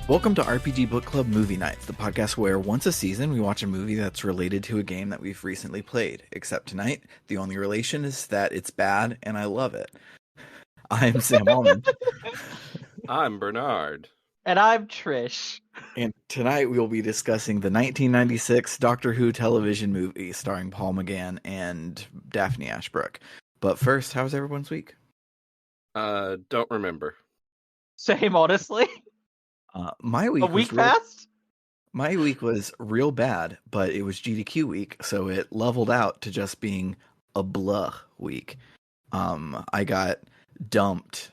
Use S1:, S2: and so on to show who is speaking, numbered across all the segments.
S1: Welcome to RPG Book Club Movie Nights, the podcast where once a season we watch a movie that's related to a game that we've recently played. Except tonight, the only relation is that it's bad and I love it. I'm Sam Almond.
S2: I'm Bernard.
S3: And I'm Trish.
S1: And tonight we will be discussing the 1996 Doctor Who television movie starring Paul McGann and Daphne Ashbrook. But first, how's everyone's week?
S2: Don't remember.
S3: Same, honestly.
S1: My week
S3: A week passed?
S1: My week was real bad, but it was GDQ week, so it leveled out to just being a blah week. I got dumped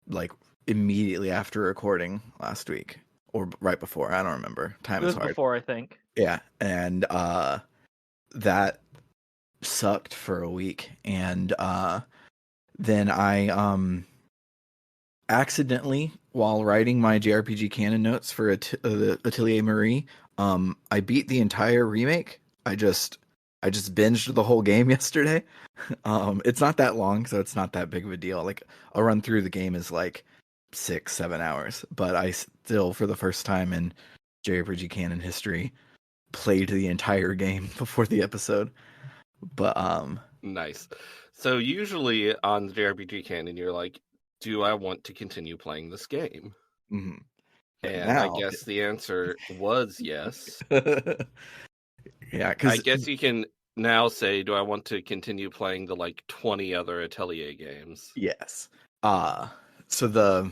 S1: like immediately after recording last week, or right before. I don't remember. Time is hard.
S3: Before, I think.
S1: Yeah, and that sucked for a week, and then I accidentally, while writing my JRPG canon notes for Atelier Marie, I beat the entire remake. I just binged the whole game yesterday. It's not that long, so it's not that big of a deal. Like, a run through the game is like 6-7 hours, but I still, for the first time in JRPG canon history, played the entire game before the episode. But
S2: Nice. So usually on the JRPG canon, you're like, do I want to continue playing this game?
S1: mm-hmm.
S2: And
S1: now,
S2: I guess the answer was yes.
S1: Yeah, because
S2: I guess you can now say, do I want to continue playing the 20 other Atelier games?
S1: Yes. So the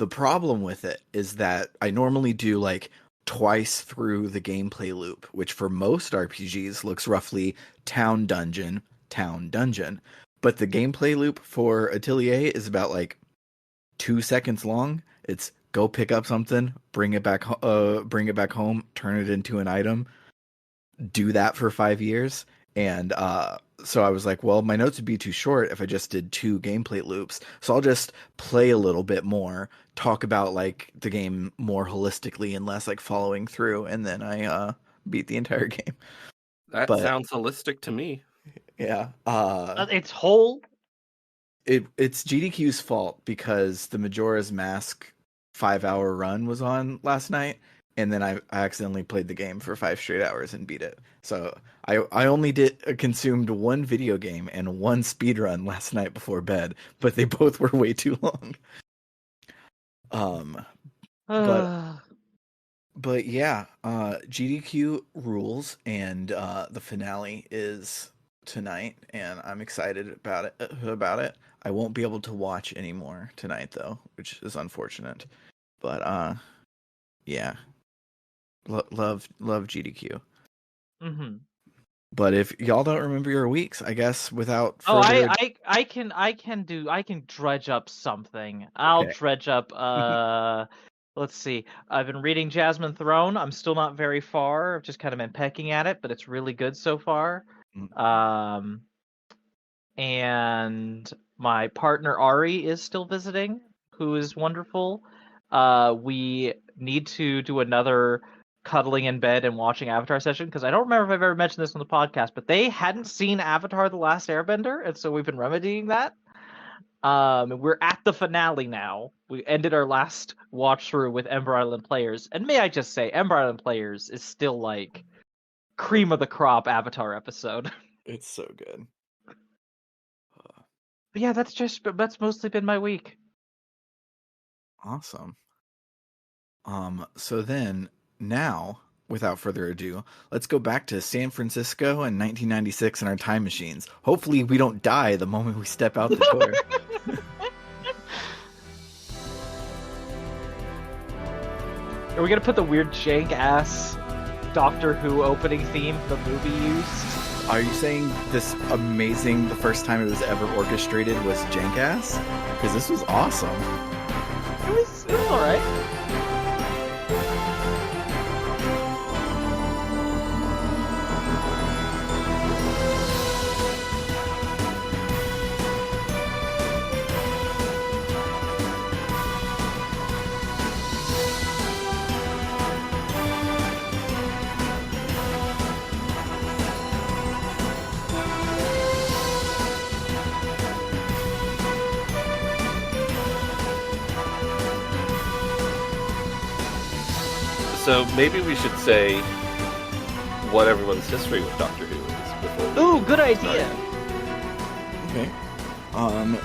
S1: problem with it is that I normally do like twice through the gameplay loop, which for most RPGs looks roughly town dungeon. But the gameplay loop for Atelier is about like 2 seconds long. It's go pick up something, bring it back home, turn it into an item, do that for 5 years. And so I was like, well, my notes would be too short if I just did 2 gameplay loops. So I'll just play a little bit more, talk about like the game more holistically and less like following through, and then I beat the entire game.
S2: That sounds holistic to me.
S1: Yeah.
S3: It's whole.
S1: It's GDQ's fault because the Majora's Mask 5-hour run was on last night, and then I accidentally played the game for 5 straight hours and beat it. So I only consumed 1 video game and 1 speed run last night before bed, but they both were way too long. But yeah, GDQ rules, and the finale is tonight, and I'm excited about it. I won't be able to watch anymore tonight though, which is unfortunate. But yeah. Love GDQ.
S3: Mm-hmm.
S1: But if y'all don't remember your weeks, I guess without further
S3: I can dredge up something. I'll dredge up let's see. I've been reading Jasmine Throne. I'm still not very far. I've just kind of been pecking at it, but it's really good so far. And my partner Ari is still visiting, who is wonderful. We need to do another cuddling in bed and watching Avatar session, because I don't remember if I've ever mentioned this on the podcast, but they hadn't seen Avatar The Last Airbender, and so we've been remedying that. We're at the finale now. We ended our last watch through with Ember Island Players, and may I just say, Ember Island Players is still like cream of the crop Avatar episode.
S1: It's so good.
S3: But yeah, that's mostly been my week.
S1: Awesome. So then, now, without further ado, let's go back to San Francisco in 1996 in our time machines. Hopefully we don't die the moment we step out the door.
S3: Are we gonna put the weird jank-ass Doctor Who opening theme the movie used?
S1: Are you saying this amazing, the first time it was ever orchestrated was jank-ass? Because this was awesome.
S3: It was alright.
S2: So maybe we should say what everyone's history with Doctor Who is before.
S3: Ooh, good idea.
S1: Okay.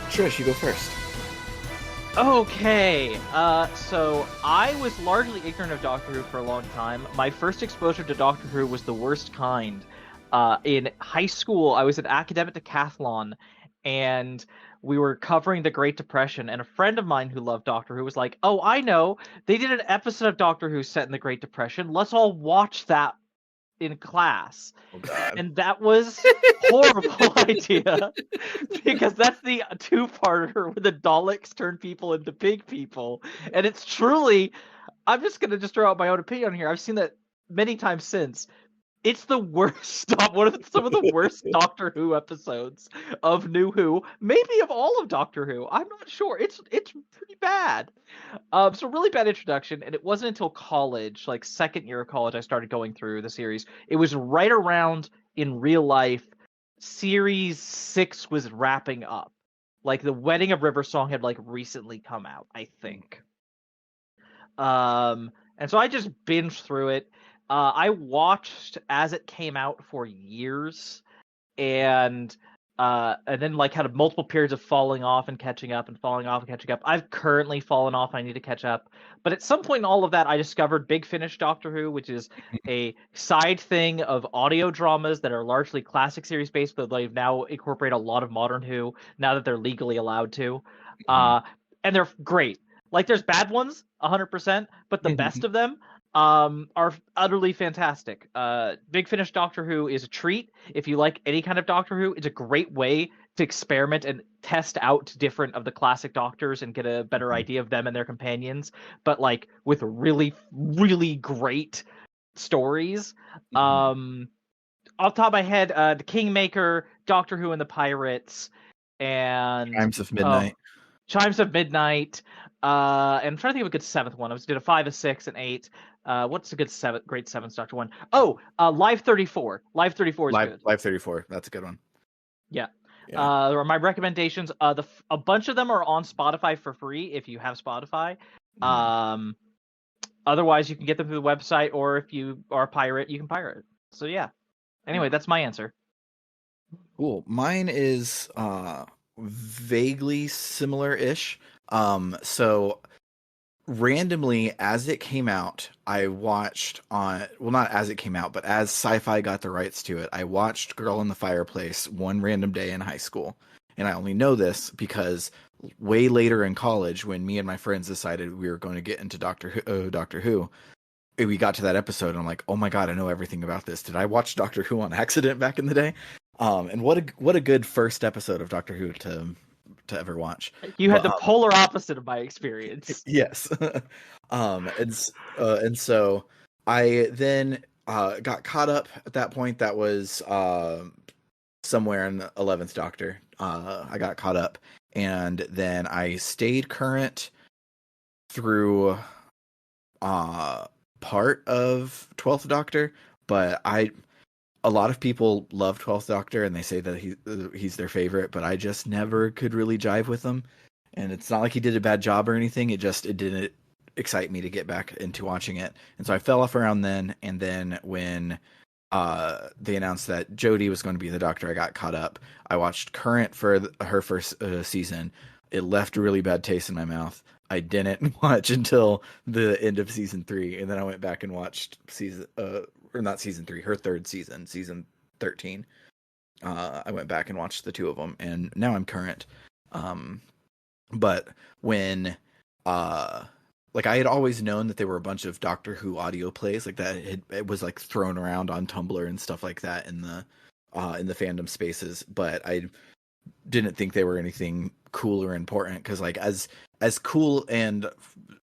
S1: Trish, you go first.
S3: Okay, so I was largely ignorant of Doctor Who for a long time. My first exposure to Doctor Who was the worst kind. In high school, I was at academic decathlon, and we were covering the Great Depression, and a friend of mine who loved Doctor Who was like, "Oh, I know, they did an episode of Doctor Who set in the Great Depression. Let's all watch that in class."
S1: Oh God.
S3: And that was horrible idea because that's the two-parter where the Daleks turn people into pig people, and it's truly. I'm just gonna throw out my own opinion here. I've seen that many times since. It's the worst. Some of the worst Doctor Who episodes of New Who, maybe of all of Doctor Who. I'm not sure. It's pretty bad. So really bad introduction, and it wasn't until college, like second year of college, I started going through the series. It was right around in real life, series 6 was wrapping up. Like the Wedding of River Song had like recently come out, I think. And so I just binged through it. I watched as it came out for years, and then like had multiple periods of falling off and catching up and falling off and catching up. I've currently fallen off. I need to catch up. But at some point in all of that, I discovered Big Finish Doctor Who, which is a side thing of audio dramas that are largely classic series based, but they've now incorporate a lot of modern Who now that they're legally allowed to. Uh, and they're great. Like there's bad ones, 100%, but the best of them are utterly fantastic. Big Finish Doctor Who is a treat. If you like any kind of Doctor Who, it's a great way to experiment and test out different of the classic Doctors and get a better idea of them and their companions, but like with really, really great stories. Off the top of my head, The Kingmaker, Doctor Who and the Pirates, and
S1: Chimes of Midnight.
S3: Chimes of Midnight. And I'm trying to think of a good seventh one. I was did a 5, a 6, and 8. What's a good great seventh Doctor one? Oh, Live 34. Live 34 is good.
S1: Live 34. That's a good one.
S3: Yeah.
S1: Yeah.
S3: My recommendations. A bunch of them are on Spotify for free if you have Spotify. Otherwise, you can get them through the website, or if you are a pirate, you can pirate it. So yeah. Anyway, that's my answer.
S1: Cool. Mine is vaguely similar-ish. So randomly as it came out, I watched not as it came out, but as Sci-Fi got the rights to it, I watched Girl in the Fireplace one random day in high school. And I only know this because way later in college, when me and my friends decided we were going to get into Doctor Who, we got to that episode and I'm like, oh my God, I know everything about this. Did I watch Doctor Who on accident back in the day? And what a good first episode of Doctor Who to ever watch.
S3: You had the polar opposite of my experience.
S1: Yes. And so I then got caught up at that point. That was somewhere in the 11th Doctor. I got caught up, and then I stayed current through part of 12th Doctor, but a lot of people love 12th Doctor and they say that he's their favorite, but I just never could really jive with him. And it's not like he did a bad job or anything. It didn't excite me to get back into watching it. And so I fell off around then. And then when they announced that Jodie was going to be the Doctor, I got caught up. I watched current for her first season. It left a really bad taste in my mouth. I didn't watch until the end of season 3. And then I went back and watched not season 3, her third season, season 13. I went back and watched the two of them, and now I'm current. But when, like I had always known that there were a bunch of Doctor Who audio plays like that. It was like thrown around on Tumblr and stuff like that in the fandom spaces, but I didn't think they were anything cool or important, because like as cool and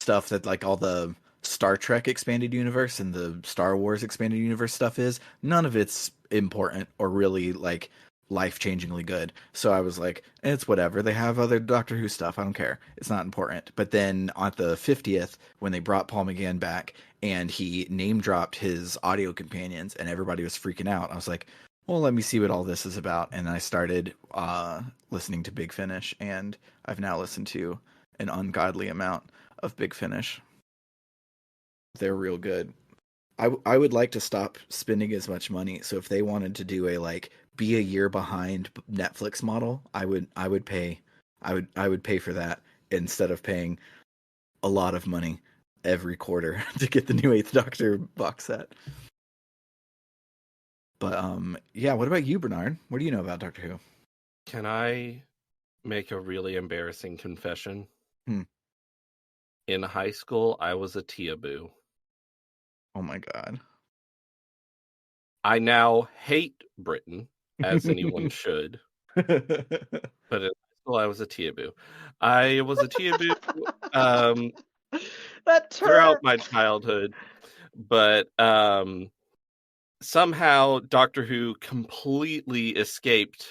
S1: stuff that like all the Star Trek expanded universe and the Star Wars expanded universe stuff is, none of it's important or really like life-changingly good. So I was like, it's whatever. They have other Doctor Who stuff. I don't care. It's not important. But then on the 50th, when they brought Paul McGann back and he name-dropped his audio companions and everybody was freaking out, I was like, well, let me see what all this is about. And I started listening to Big Finish, and I've now listened to an ungodly amount of Big Finish. They're real good. I would like to stop spending as much money. So if they wanted to do a like be a year behind Netflix model, I would pay for that instead of paying a lot of money every quarter to get the new Eighth Doctor box set. But yeah, what about you, Bernard? What do you know about Doctor Who?
S2: Can I make a really embarrassing confession?
S1: Hmm.
S2: In high school, I was a Teaboo.
S1: Oh my god.
S2: I now hate Britain, as anyone should. But in high school, I was a Teaboo. I was a Teaboo um,
S3: That
S2: throughout
S3: term.
S2: my childhood, but somehow Doctor Who completely escaped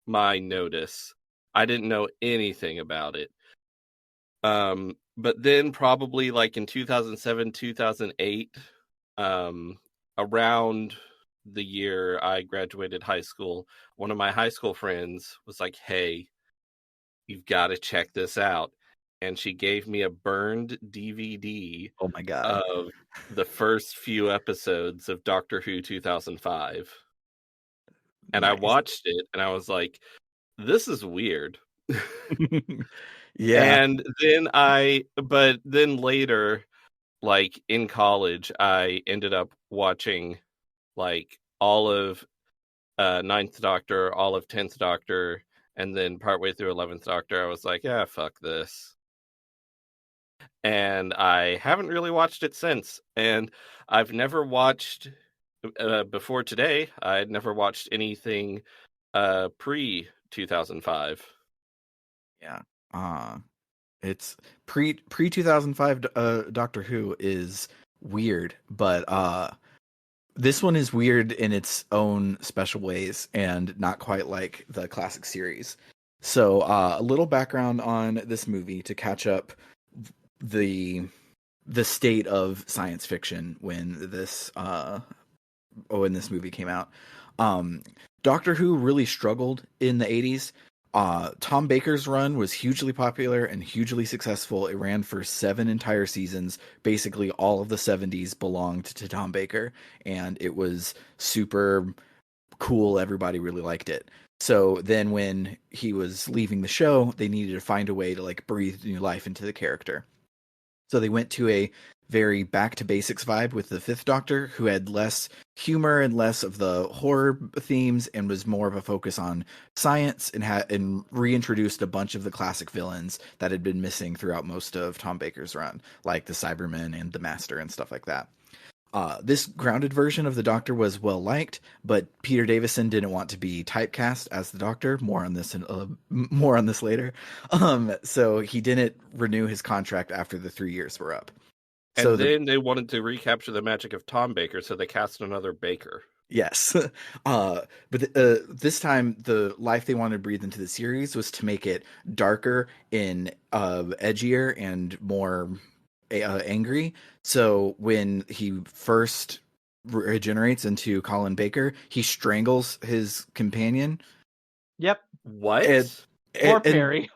S2: my notice. I didn't know anything about it. But then probably like in 2007, 2008, around the year I graduated high school, one of my high school friends was like, "Hey, you've got to check this out." And she gave me a burned DVD
S1: Oh my god.
S2: of the first few episodes of Doctor Who 2005. And I
S1: Nice.
S2: watched it and I was like, this is weird.
S1: Yeah.
S2: And but then later, like in college, I ended up watching like all of Ninth Doctor, all of 10th Doctor, and then partway through 11th Doctor, I was like, yeah, fuck this. And I haven't really watched it since. And I've never watched, before today, I'd never watched anything pre 2005.
S1: Yeah. It's pre 2005 Doctor Who is weird, but this one is weird in its own special ways and not quite like the classic series. So, a little background on this movie to catch up the the state of science fiction when this movie came out. Um, Doctor Who really struggled in the 80s. Tom Baker's run was hugely popular and hugely successful. It ran for 7 entire seasons. Basically, all of the 70s belonged to Tom Baker, and it was super cool. Everybody really liked it. So then, when he was leaving the show, they needed to find a way to like breathe new life into the character. So they went to a very back to basics vibe with the Fifth Doctor, who had less humor and less of the horror themes, and was more of a focus on science, and reintroduced a bunch of the classic villains that had been missing throughout most of Tom Baker's run, like the Cybermen and the Master and stuff like that. This grounded version of the Doctor was well liked, but Peter Davison didn't want to be typecast as the Doctor. More on this later. So he didn't renew his contract after the 3 years were up. So
S2: And then they wanted to recapture the magic of Tom Baker, so they cast another Baker.
S1: yes, but this time the life they wanted to breathe into the series was to make it darker and edgier and more angry. So when he first regenerates into Colin Baker, he strangles his companion.
S3: Yep.
S2: What?
S1: And
S3: Poor
S1: and,
S3: Perry.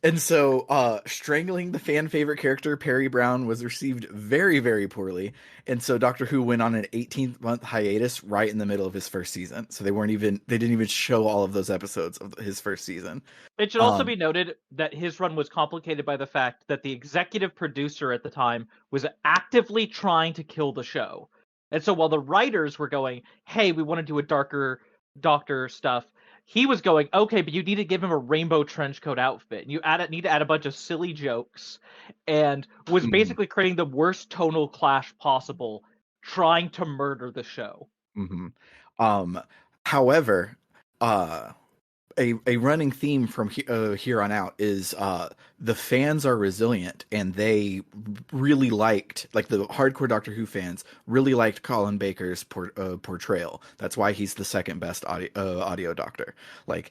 S1: and so strangling the fan favorite character Perry Brown was received very, very poorly. And so Doctor Who went on an 18-month hiatus right in the middle of his first season. So they didn't even show all of those episodes of his first season.
S3: It should also be noted that his run was complicated by the fact that the executive producer at the time was actively trying to kill the show. And so while the writers were going, hey, we want to do a darker Doctor stuff, he was going, okay, but you need to give him a rainbow trench coat outfit. And need to add a bunch of silly jokes, and was basically creating the worst tonal clash possible, trying to murder the show.
S1: Mm-hmm. However, a running theme from here on out is the fans are resilient, and they really liked, like the hardcore Doctor Who fans really liked Colin Baker's portrayal. That's why he's the second best audio Doctor. Like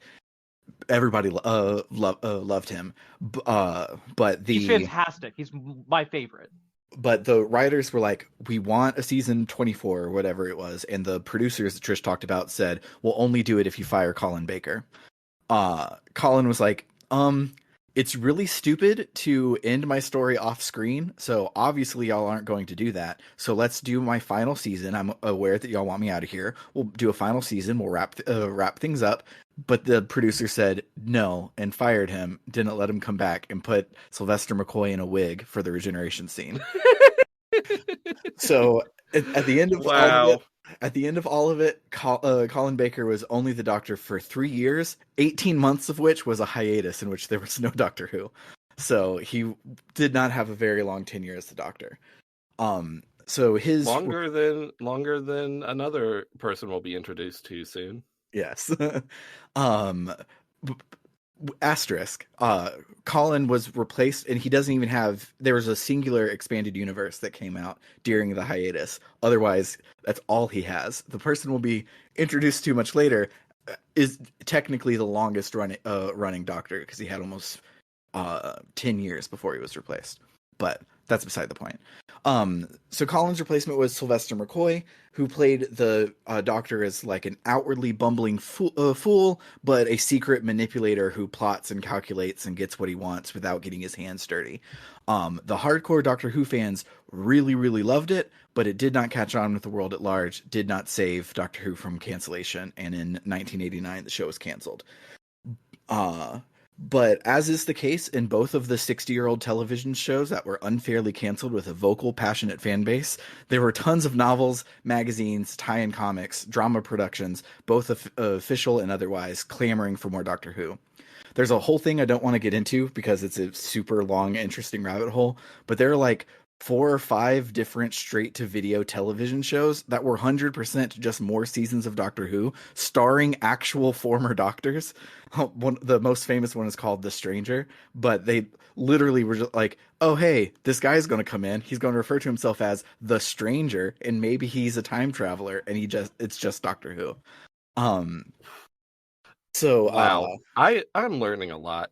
S1: everybody loved him, but
S3: He's fantastic. He's my favorite.
S1: But the writers were like, we want a season 24 or whatever it was, and the producers that Trish talked about said, we'll only do it if you fire Colin Baker. Colin was like, It's really stupid to end my story off screen, so obviously y'all aren't going to do that. So let's do my final season. I'm aware that y'all want me out of here. We'll do a final season. We'll wrap things up. But the producer said no and fired him. Didn't let him come back and put Sylvester McCoy in a wig for the regeneration scene. So at the end of all of it,
S2: Wow.
S1: at the end of all of it, Colin Baker was only the Doctor for 3 years, 18 months of which was a hiatus in which there was no Doctor Who. So he did not have a very long tenure as the Doctor. So his
S2: Longer than another person will be introduced to soon.
S1: yes, um, asterisk. Colin was replaced, and he doesn't even have. There was a singular expanded universe that came out during the hiatus. Otherwise, that's all he has. The person will be introduced to much later is technically the longest running Doctor because he had almost 10 years before he was replaced. But that's beside the point. So Colin's replacement was Sylvester McCoy, who played the Doctor as like an outwardly bumbling fool, but a secret manipulator who plots and calculates and gets what he wants without getting his hands dirty. The hardcore Doctor Who fans really, really loved it, but it did not catch on with the world at large, did not save Doctor Who from cancellation, and in 1989 the show was canceled. But as is the case in both of the 60-year-old television shows that were unfairly canceled with a vocal, passionate fan base, there were tons of novels, magazines, tie-in comics, drama productions, both official and otherwise, clamoring for more Doctor Who. There's a whole thing I don't want to get into because it's a super long, interesting rabbit hole, but there are like 4 or 5 different straight-to-video television shows that were 100% just more seasons of Doctor Who, starring actual former Doctors. The most famous one is called The Stranger, but they literally were just like, oh, hey, this guy's going to come in. He's going to refer to himself as The Stranger, and maybe he's a time traveler, and it's just Doctor Who. So,
S2: Wow. I'm learning a lot.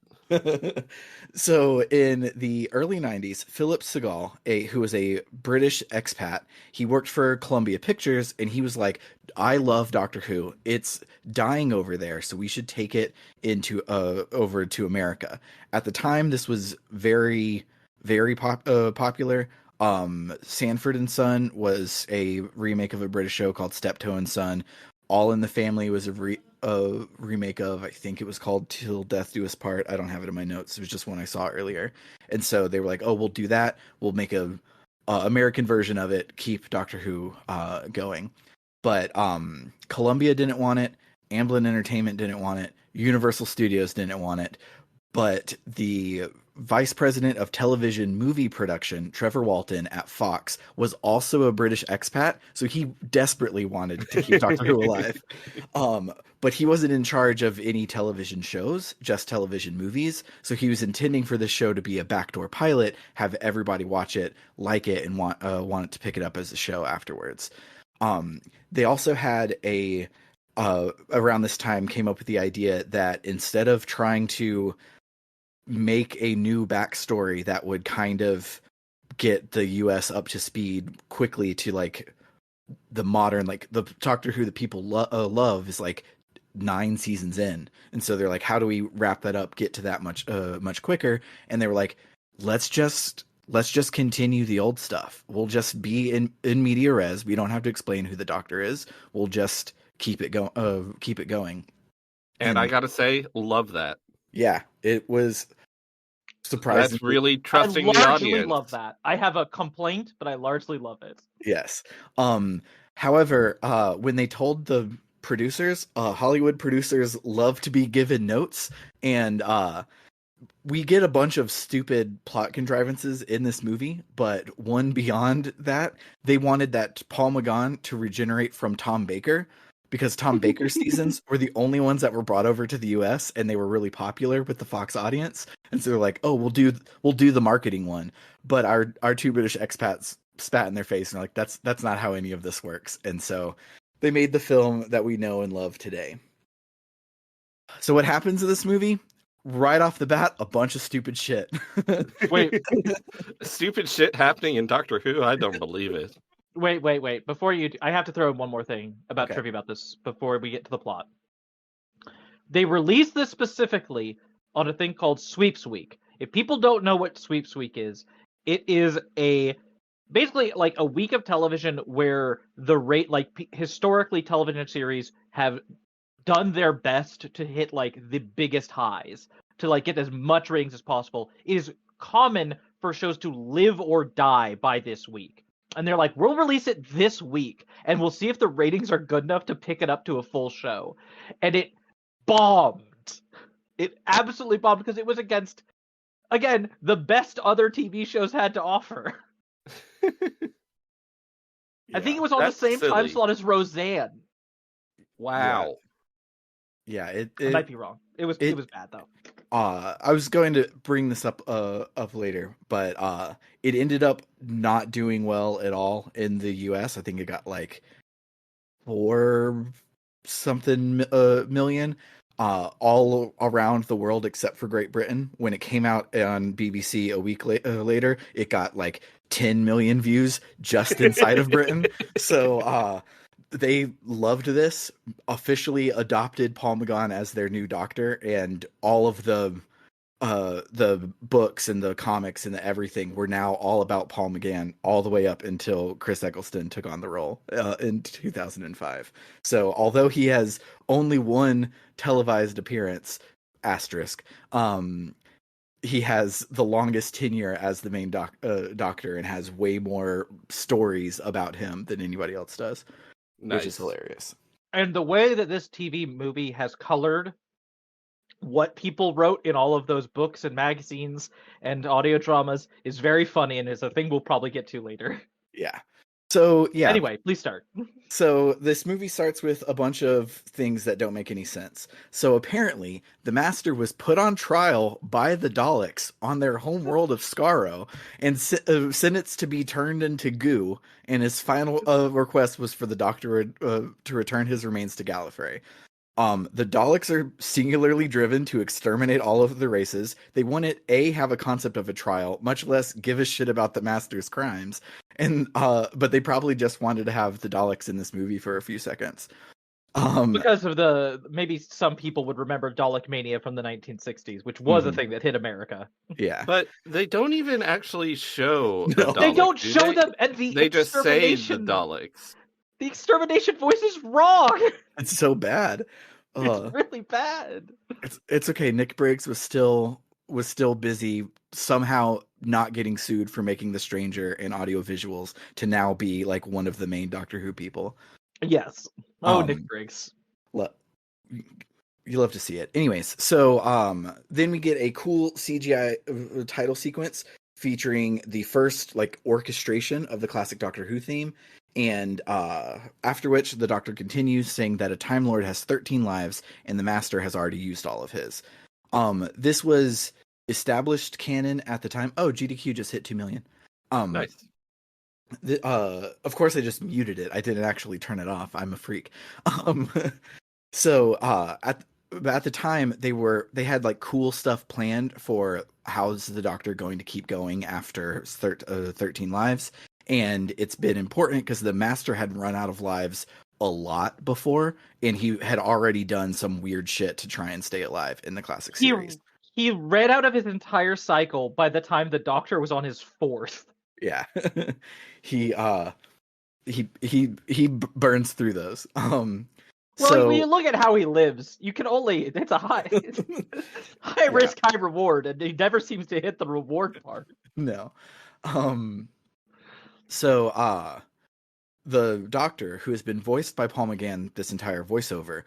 S1: So in the early 90s, Philip Segal, who was a British expat, he worked for Columbia Pictures, and he was like, I love Doctor Who. It's dying over there, so we should take it over to America. At the time, this was very, very popular. Sanford and Son was a remake of a British show called Steptoe and Son. All in the Family was a remake of, I think it was called Till Death Do Us Part. I don't have it in my notes. It was just one I saw earlier. And so they were like, oh, we'll do that. We'll make a American version of it. Keep Doctor Who going. But Columbia didn't want it. Amblin Entertainment didn't want it. Universal Studios didn't want it. But the vice president of television movie production, Trevor Walton at Fox, was also a British expat, so he desperately wanted to keep Doctor Who alive. But he wasn't in charge of any television shows, just television movies. So he was intending for this show to be a backdoor pilot, have everybody watch it, like it, and want it to pick it up as a show afterwards. They also had around this time came up with the idea that instead of trying to make a new backstory that would kind of get the US up to speed quickly to like the modern, like the Doctor Who that people love is like 9 seasons in. And so they're like, how do we wrap that up, get to that much quicker? And they were like, let's just continue the old stuff. We'll just be in media res. We don't have to explain who the Doctor is. We'll just keep it going.
S2: And I gotta say, love that.
S1: Yeah, it was surprisingly.
S2: That's really trusting
S3: I
S2: the
S3: largely
S2: audience.
S3: love that. I have a complaint, but I largely love it.
S1: Yes. However, when they told the producers, Hollywood producers love to be given notes, and we get a bunch of stupid plot contrivances in this movie, but one beyond that, they wanted that Paul McGann to regenerate from Tom Baker, because Tom Baker's seasons were the only ones that were brought over to the US, and they were really popular with the Fox audience. And so they're like, oh, we'll do the marketing one. But our 2 British expats spat in their face and are like, that's not how any of this works. And so they made the film that we know and love today. So what happens in this movie? Right off the bat, a bunch of stupid shit.
S3: Wait,
S2: Stupid shit happening in Doctor Who? I don't believe it.
S3: wait. Before I have to throw in one more thing about
S1: Okay.
S3: trivia about this before we get to the plot. They released this specifically on a thing called Sweeps Week. If people don't know what Sweeps Week is, it is basically like a week of television where historically television series have done their best to hit like the biggest highs, to like get as much ratings as possible. It is common for shows to live or die by this week. And they're like, we'll release it this week and we'll see if the ratings are good enough to pick it up to a full show. And it bombed. It absolutely bombed because it was against, again, the best other TV shows had to offer. I think it was on the same time slot as Roseanne.
S2: Wow.
S1: Yeah,
S3: I might be wrong. It was bad though.
S1: I was going to bring this up later, but it ended up not doing well at all in the US. I think it got like 4 something million all around the world except for Great Britain. When it came out on BBC a week later, it got like 10 million views just inside of Britain. So they loved this, officially adopted Paul McGann as their new doctor, and all of the books and the comics and the everything were now all about Paul McGann all the way up until Chris Eccleston took on the role in 2005. So although he has only one televised appearance, asterisk, he has the longest tenure as the main doctor and has way more stories about him than anybody else does, which is hilarious.
S3: And the way that this TV movie has colored what people wrote in all of those books and magazines and audio dramas is very funny and is a thing we'll probably get to later.
S1: Yeah. So, yeah.
S3: Anyway, please start.
S1: So this movie starts with a bunch of things that don't make any sense. So apparently, the Master was put on trial by the Daleks on their home world of Skaro and sentenced to be turned into goo. And his final request was for the Doctor to return his remains to Gallifrey. The Daleks are singularly driven to exterminate all of the races. They wouldn't have a concept of a trial, much less give a shit about the Master's crimes. And but they probably just wanted to have the Daleks in this movie for a few seconds.
S3: Because of maybe some people would remember Dalek Mania from the 1960s, which was a thing that hit America.
S1: Yeah.
S2: But they don't even actually show
S1: No.
S2: Dalek,
S3: they don't show them, and
S2: they just say the Daleks.
S3: The extermination voice is wrong.
S1: It's so bad.
S3: It's really bad.
S1: It's okay. Nick Briggs was still busy somehow not getting sued for making The Stranger and audio visuals to now be like one of the main Doctor Who people.
S3: Yes. Nick Briggs.
S1: You love to see it. Anyways, so then we get a cool CGI title sequence featuring the first like orchestration of the classic Doctor Who theme. And after which the Doctor continues saying that a Time Lord has 13 lives and the Master has already used all of his. This was established canon at the time. Oh, GDQ just hit 2 million.
S2: Nice.
S1: Of course I just muted it. I didn't actually turn it off. I'm a freak. So at the time they had like cool stuff planned for how's the Doctor going to keep going after 13 lives. And it's been important because the Master had run out of lives a lot before, and he had already done some weird shit to try and stay alive in the classic series.
S3: He ran out of his entire cycle by the time the Doctor was on his 4th.
S1: Yeah. he burns through those. Well,
S3: so, when you look at how he lives, you can it's a high risk, high reward, and he never seems to hit the reward part.
S1: No. So, the Doctor, who has been voiced by Paul McGann this entire voiceover,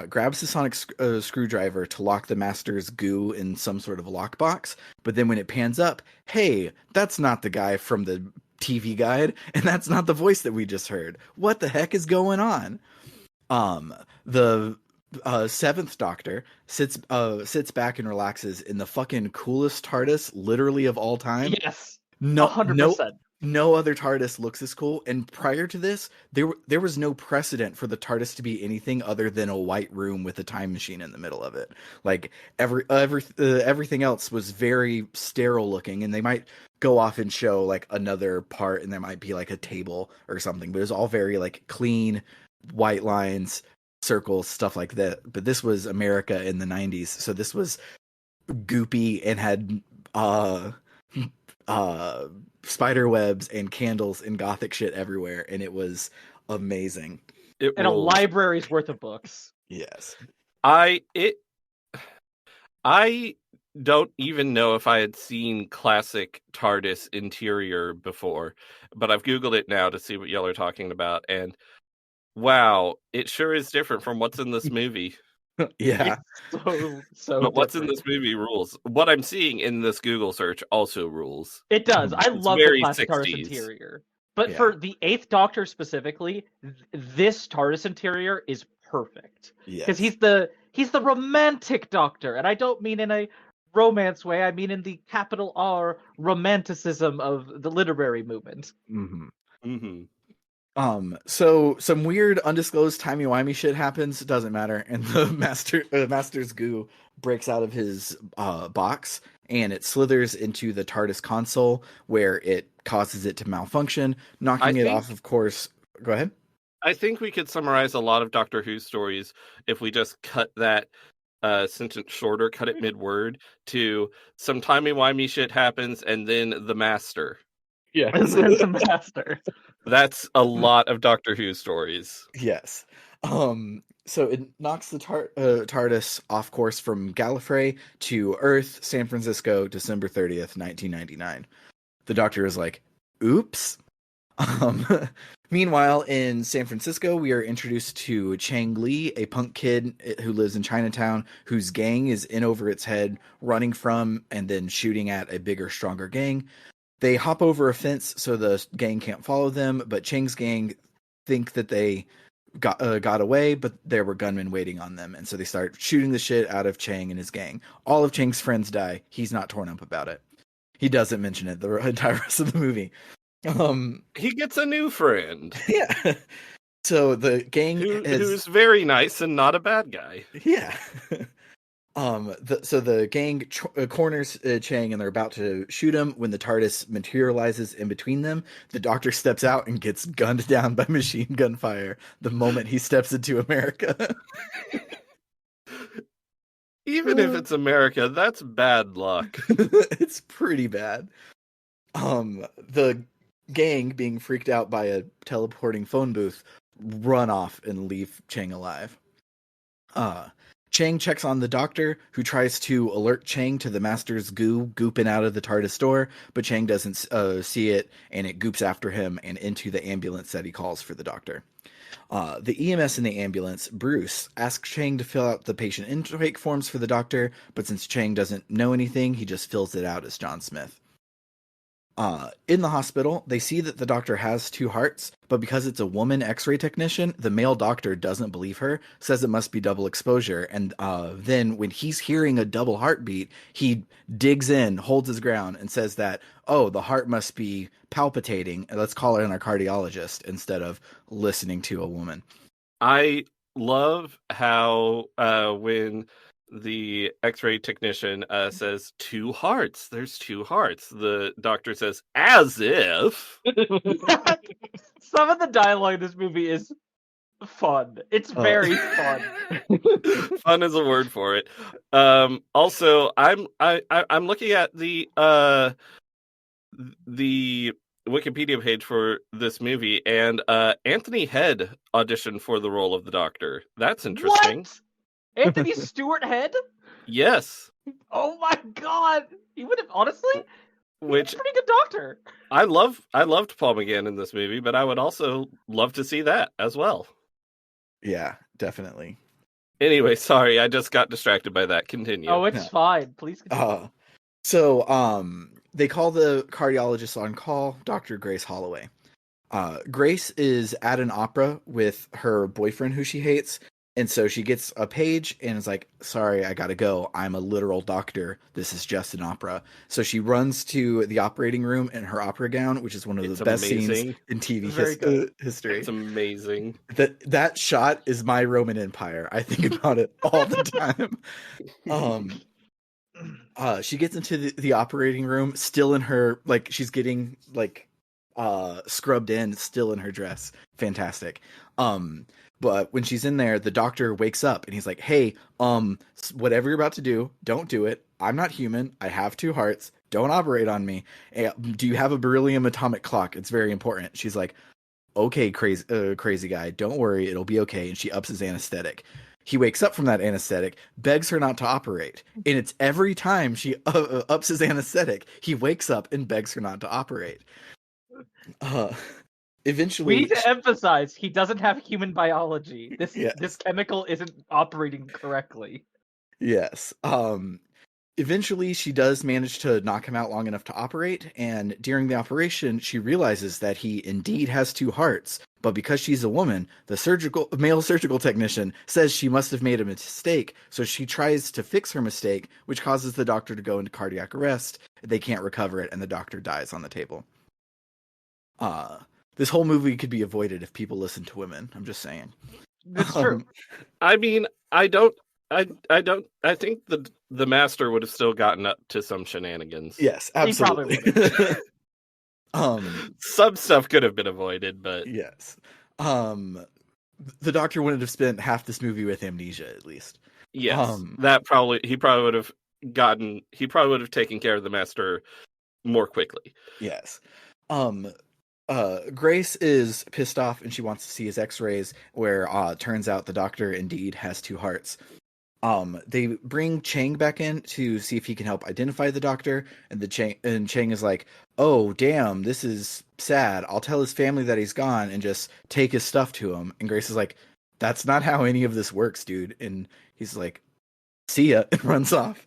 S1: grabs the sonic screwdriver to lock the Master's goo in some sort of lockbox. But then when it pans up, hey, that's not the guy from the TV guide, and that's not the voice that we just heard. What the heck is going on? The 7th Doctor sits back and relaxes in the fucking coolest TARDIS, literally of all time.
S3: Yes, 100%.
S1: No other TARDIS looks as cool. And prior to this, there was no precedent for the TARDIS to be anything other than a white room with a time machine in the middle of it. Like everything else was very sterile looking, and they might go off and show like another part, and there might be like a table or something, but it was all very like clean, white lines, circles, stuff like that. But this was America in the 90s, so this was goopy and had uh uh spider webs and candles and gothic shit everywhere, and it was amazing.
S2: It
S3: And a
S2: rules.
S3: library's worth of books.
S1: Yes.
S2: I don't even know if I had seen classic TARDIS interior before, but I've Googled it now to see what y'all are talking about, and wow, it sure is different from what's in this movie.
S1: Yeah.
S3: It's so
S2: But what's in
S3: different.
S2: this movie rules. What I'm seeing in this Google search also rules.
S3: It does. I
S2: It's
S3: love the
S2: very
S3: classic TARDIS
S2: 60s.
S3: interior. But
S1: Yeah.
S3: for the Eighth Doctor specifically, this TARDIS interior is perfect. Because
S1: Yes.
S3: he's the romantic Doctor, and I don't mean in a romance way. I mean in the capital R romanticism of the literary movement.
S1: Hmm.
S2: Mm-hmm.
S1: So some weird undisclosed timey-wimey shit happens. It doesn't matter, and the master's goo breaks out of his box, and it slithers into the TARDIS console, where it causes it to malfunction,
S2: I
S1: knocking it
S2: think
S1: off. Of course, go ahead.
S2: I think we could summarize a lot of Doctor Who stories if we just cut that sentence shorter, cut it mid-word to some timey-wimey shit happens and then the master.
S1: Yeah.
S3: And then the master.
S2: That's a lot of Doctor Who stories.
S1: Yes. So it knocks the TARDIS off course from Gallifrey to Earth, San Francisco, December 30th, 1999. The Doctor is like, oops. Um, Meanwhile, in San Francisco, we are introduced to Chang Li, a punk kid who lives in Chinatown, whose gang is in over its head, running from and then shooting at a bigger, stronger gang. They hop over a fence so the gang can't follow them, but Chang's gang think that they got away, but there were gunmen waiting on them, and so they start shooting the shit out of Chang and his gang. All of Chang's friends die. He's not torn up about it. He doesn't mention it the entire rest of the movie.
S2: He gets a new friend.
S1: Yeah. So the gang
S2: who's very nice and not a bad guy.
S1: Yeah. So the gang corners Chang, and they're about to shoot him when the TARDIS materializes in between them. The Doctor steps out and gets gunned down by machine gun fire the moment he steps into America.
S2: Even if it's America, that's bad luck.
S1: It's pretty bad. The gang, being freaked out by a teleporting phone booth, run off and leave Chang alive. Chang checks on the Doctor, who tries to alert Chang to the Master's goo gooping out of the TARDIS door, but Chang doesn't see it, and it goops after him and into the ambulance that he calls for the Doctor. The EMS in the ambulance, Bruce, asks Chang to fill out the patient intake forms for the Doctor, but since Chang doesn't know anything, he just fills it out as John Smith. In the hospital, they see that the Doctor has two hearts, but because it's a woman x-ray technician, the male doctor doesn't believe her, says it must be double exposure, and then when he's hearing a double heartbeat, he digs in, holds his ground, and says that, oh, the heart must be palpitating, and let's call in our cardiologist instead of listening to a woman.
S2: I love how when the x-ray technician says two hearts, there's two hearts, the Doctor says, as if.
S3: Some of the dialogue in this movie is fun. It's very fun.
S2: Fun is a word for it. Also, I'm looking at the Wikipedia page for this movie, and Anthony Head auditioned for the role of the Doctor. That's interesting.
S3: What? Anthony Stewart Head?
S2: Yes.
S3: Oh my god! He would have, honestly,
S2: Which,
S3: he's a pretty good Doctor.
S2: I loved Paul McGann in this movie, but I would also love to see that as well.
S1: Yeah, definitely.
S2: Anyway, sorry, I just got distracted by that. Continue.
S3: Oh, it's fine. Please continue.
S1: They call the cardiologist on call, Dr. Grace Holloway. Grace is at an opera with her boyfriend who she hates, and so she gets a page and is like, sorry, I gotta go. I'm a literal doctor. This is just an opera. So she runs to the operating room in her opera gown, which is one of the best scenes in TV history.
S2: It's amazing.
S1: That shot is my Roman Empire. I think about it all the time. She gets into the operating room, still in her, like, she's getting, like, scrubbed in, still in her dress. Fantastic. But when she's in there, the Doctor wakes up and he's like, hey, whatever you're about to do, don't do it. I'm not human. I have two hearts. Don't operate on me. Do you have a beryllium atomic clock? It's very important. She's like, okay, crazy guy, don't worry, it'll be okay. And she ups his anesthetic. He wakes up from that anesthetic, begs her not to operate, and it's every time she ups his anesthetic, he wakes up and begs her not to operate. Uh,
S3: We
S1: eventually,
S3: need to emphasize he doesn't have human biology. This
S1: yes,
S3: chemical isn't operating correctly.
S1: yes. Eventually, she does manage to knock him out long enough to operate, and during the operation, she realizes that he indeed has two hearts. But because she's a woman, the male surgical technician says she must have made a mistake, so she tries to fix her mistake, which causes the doctor to go into cardiac arrest. They can't recover it, and the doctor dies on the table. This whole movie could be avoided if people listen to women. I'm just saying.
S3: It's true.
S2: I mean, I don't. I think the master would have still gotten up to some shenanigans.
S1: Yes,
S3: He probably
S1: absolutely.
S2: Some stuff could have been avoided, but
S1: yes. The doctor wouldn't have spent half this movie with amnesia, at least.
S2: yes, he probably would have taken care of the master more quickly.
S1: Yes. Grace is pissed off and she wants to see his x-rays where turns out the doctor indeed has two hearts. They bring Chang back in to see if he can help identify the doctor, and Chang is like, "Oh, damn, this is sad. I'll tell his family that he's gone and just take his stuff to him." And Grace is like, "That's not how any of this works, dude." And he's like, "See ya," and runs off.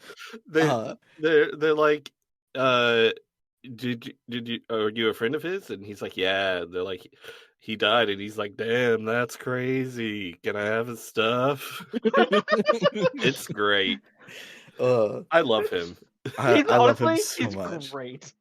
S2: They're like, did you are you a friend of his? And he's like, yeah. They're like, he died, and he's like, damn, that's crazy. Can I have his stuff? It's great. I love him.
S1: I love him so
S3: he's
S1: much.
S3: Great.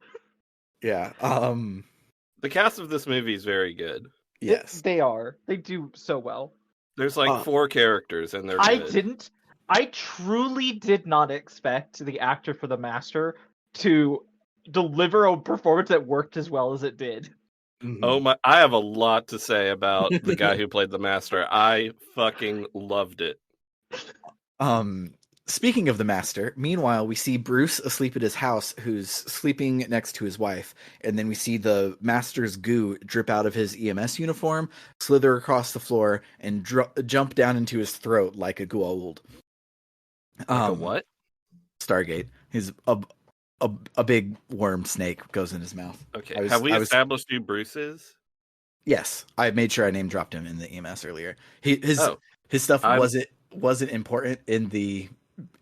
S1: Yeah.
S2: The cast of this movie is very good.
S1: Yes,
S3: They are. They do so well.
S2: There's like 4 characters, and they're good.
S3: I truly did not expect the actor for the master to deliver a performance that worked as well as it did.
S1: Mm-hmm.
S2: Oh my! I have a lot to say about the guy who played the master. I fucking loved it.
S1: Speaking of the master, meanwhile, we see Bruce asleep at his house, who's sleeping next to his wife, and then we see the master's goo drip out of his EMS uniform, slither across the floor, and jump down into his throat like a Goa'uld.
S2: Like a what?
S1: Stargate. He's a big worm snake goes in his mouth.
S2: Okay. Have we established who Bruce is?
S1: Yes, I made sure I name dropped him in the EMS earlier. His stuff wasn't important in the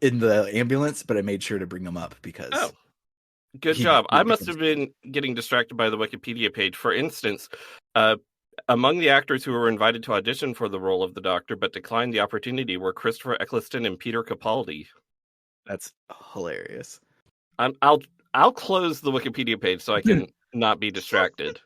S1: ambulance, but I made sure to bring him up because
S2: good job. I must have been getting distracted by the Wikipedia page. For instance, among the actors who were invited to audition for the role of the Doctor but declined the opportunity were Christopher Eccleston and Peter Capaldi.
S1: That's hilarious.
S2: I'll close the Wikipedia page so I can not be distracted.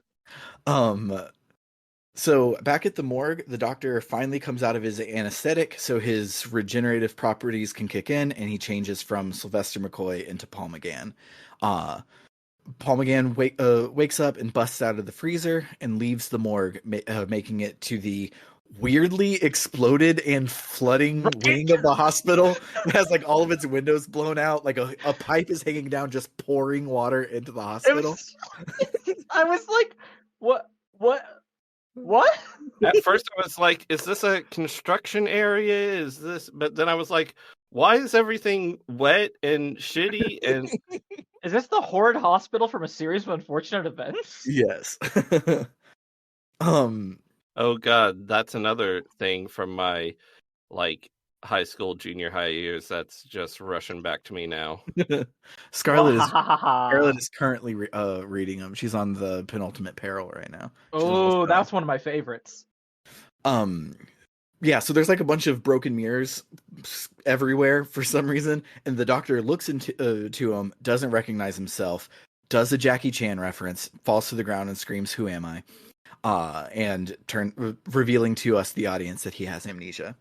S1: So back at the morgue, the doctor finally comes out of his anesthetic, so his regenerative properties can kick in, and he changes from Sylvester McCoy into Paul McGann. Paul McGann wakes up and busts out of the freezer and leaves the morgue, making it to the weirdly exploded and flooding wing of the hospital. It has like all of its windows blown out, like a pipe is hanging down, just pouring water into the hospital.
S3: I was like, what?
S2: At first I was like, is this a construction area? But then I was like, why is everything wet and shitty? And
S3: is this the horrid hospital from a series of unfortunate events?
S1: Yes.
S2: Oh god, that's another thing from my high school, junior high years that's just rushing back to me now.
S1: Scarlett is currently reading them. She's on the penultimate peril right now.
S3: Oh, that's one of my favorites.
S1: Yeah, so there's like a bunch of broken mirrors everywhere for some reason, and the doctor looks into to him, doesn't recognize himself, does a Jackie Chan reference, falls to the ground and screams, "Who am I?" And revealing to us, the audience, that he has amnesia.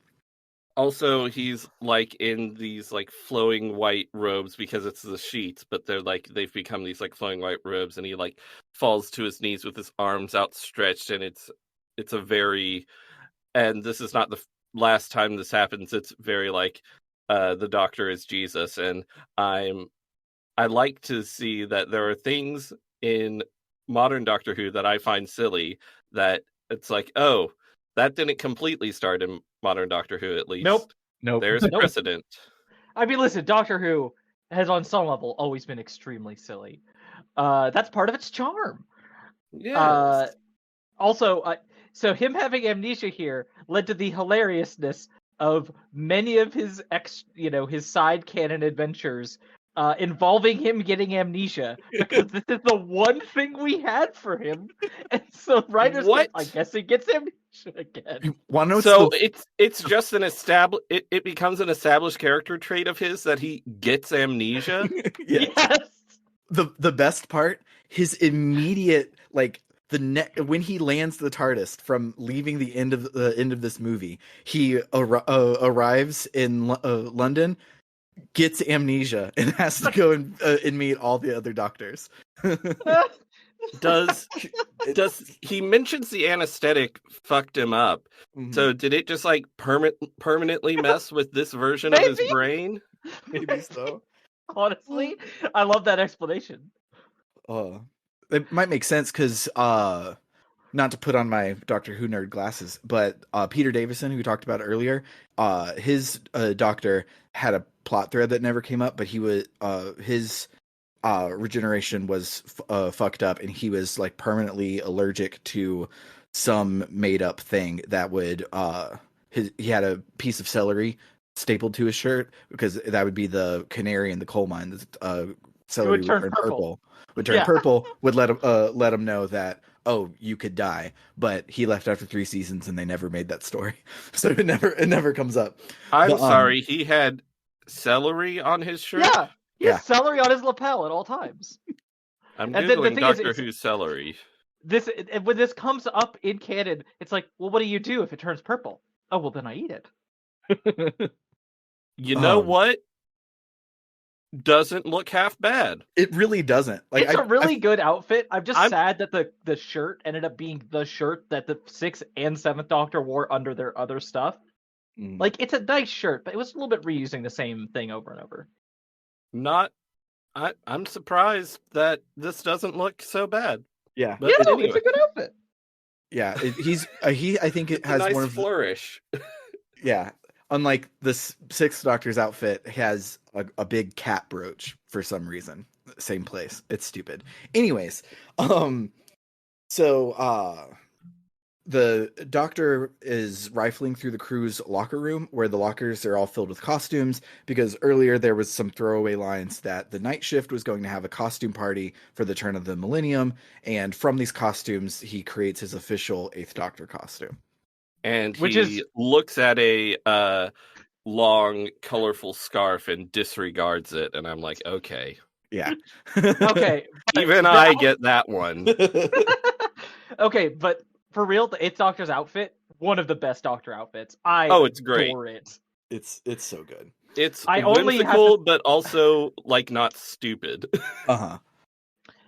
S2: Also, he's like in these like flowing white robes because it's the sheets, but they've become these like flowing white robes, and he like falls to his knees with his arms outstretched, and it's a very, and this is not the last time this happens. It's very like the Doctor is Jesus, and I like to see that there are things in modern Doctor Who that I find silly, that it's like, oh, that didn't completely start in modern Doctor Who, at least.
S3: Nope.
S2: There's precedent.
S3: I mean, listen, Doctor Who has on some level always been extremely silly. That's part of its charm.
S2: Yes.
S3: Also, so him having amnesia here led to the hilariousness of many of his his side canon adventures involving him getting amnesia, because this is the one thing we had for him, and so writers
S2: What?
S3: said, I guess he gets amnesia again.
S1: You want to know
S2: So
S1: what's
S2: it's just an it becomes an established character trait of his that he gets amnesia.
S1: yeah.
S3: Yes.
S1: The best part, his immediate when he lands the TARDIS from leaving the end of this movie, he arrives in London, gets amnesia, and has to go and meet all the other doctors.
S2: Does he mentions the anesthetic fucked him up?
S1: Mhm.
S2: So did it just like permanently mess with this version of his
S3: Maybe.
S2: brain?
S1: Maybe so.
S3: Honestly, I love that explanation.
S1: It might make sense because not to put on my Doctor Who nerd glasses, but Peter Davison, who we talked about earlier, his doctor had a plot thread that never came up, but he was his regeneration was fucked up, and he was like permanently allergic to some made up thing that would he had a piece of celery stapled to his shirt, because that would be the canary in the coal mine. The celery would turn purple. Would turn purple. Would let him know that, oh, you could die. But he left after 3 seasons, and they never made that story, so it never comes up.
S2: I'm sorry, he had celery on his shirt.
S3: Yeah, he has celery on his lapel at all times.
S2: I'm googling Doctor Who celery.
S3: When this comes up in canon, it's like, well, what do you do if it turns purple? Oh, well, then I eat it.
S2: You know what? Doesn't look half bad.
S1: It really doesn't. Like,
S3: it's a really good outfit. I'm just sad that the shirt ended up being the shirt that the 6th and 7th Doctor wore under their other stuff. Like, it's a nice shirt, but it was a little bit reusing the same thing over and over.
S2: I'm surprised that this doesn't look so bad.
S1: Yeah,
S2: but anyway.
S3: It's a good outfit.
S1: Yeah, I think it has
S2: a nice
S1: one of
S2: flourish.
S1: Yeah, unlike the 6th Doctor's outfit has a big cat brooch for some reason. Same place. It's stupid. Anyways, so the Doctor is rifling through the crew's locker room, where the lockers are all filled with costumes, because earlier there was some throwaway lines that the night shift was going to have a costume party for the turn of the millennium, and from these costumes he creates his official 8th Doctor costume.
S2: And he looks at a long, colorful scarf and disregards it, and I'm like, okay.
S1: Yeah.
S3: Okay.
S2: Even I get that one.
S3: Okay, but for real, the 8th Doctor's outfit, one of the best Doctor outfits.
S2: It's great.
S3: Adore it.
S1: It's so good.
S2: It's whimsical, but also like not stupid.
S1: Uh-huh.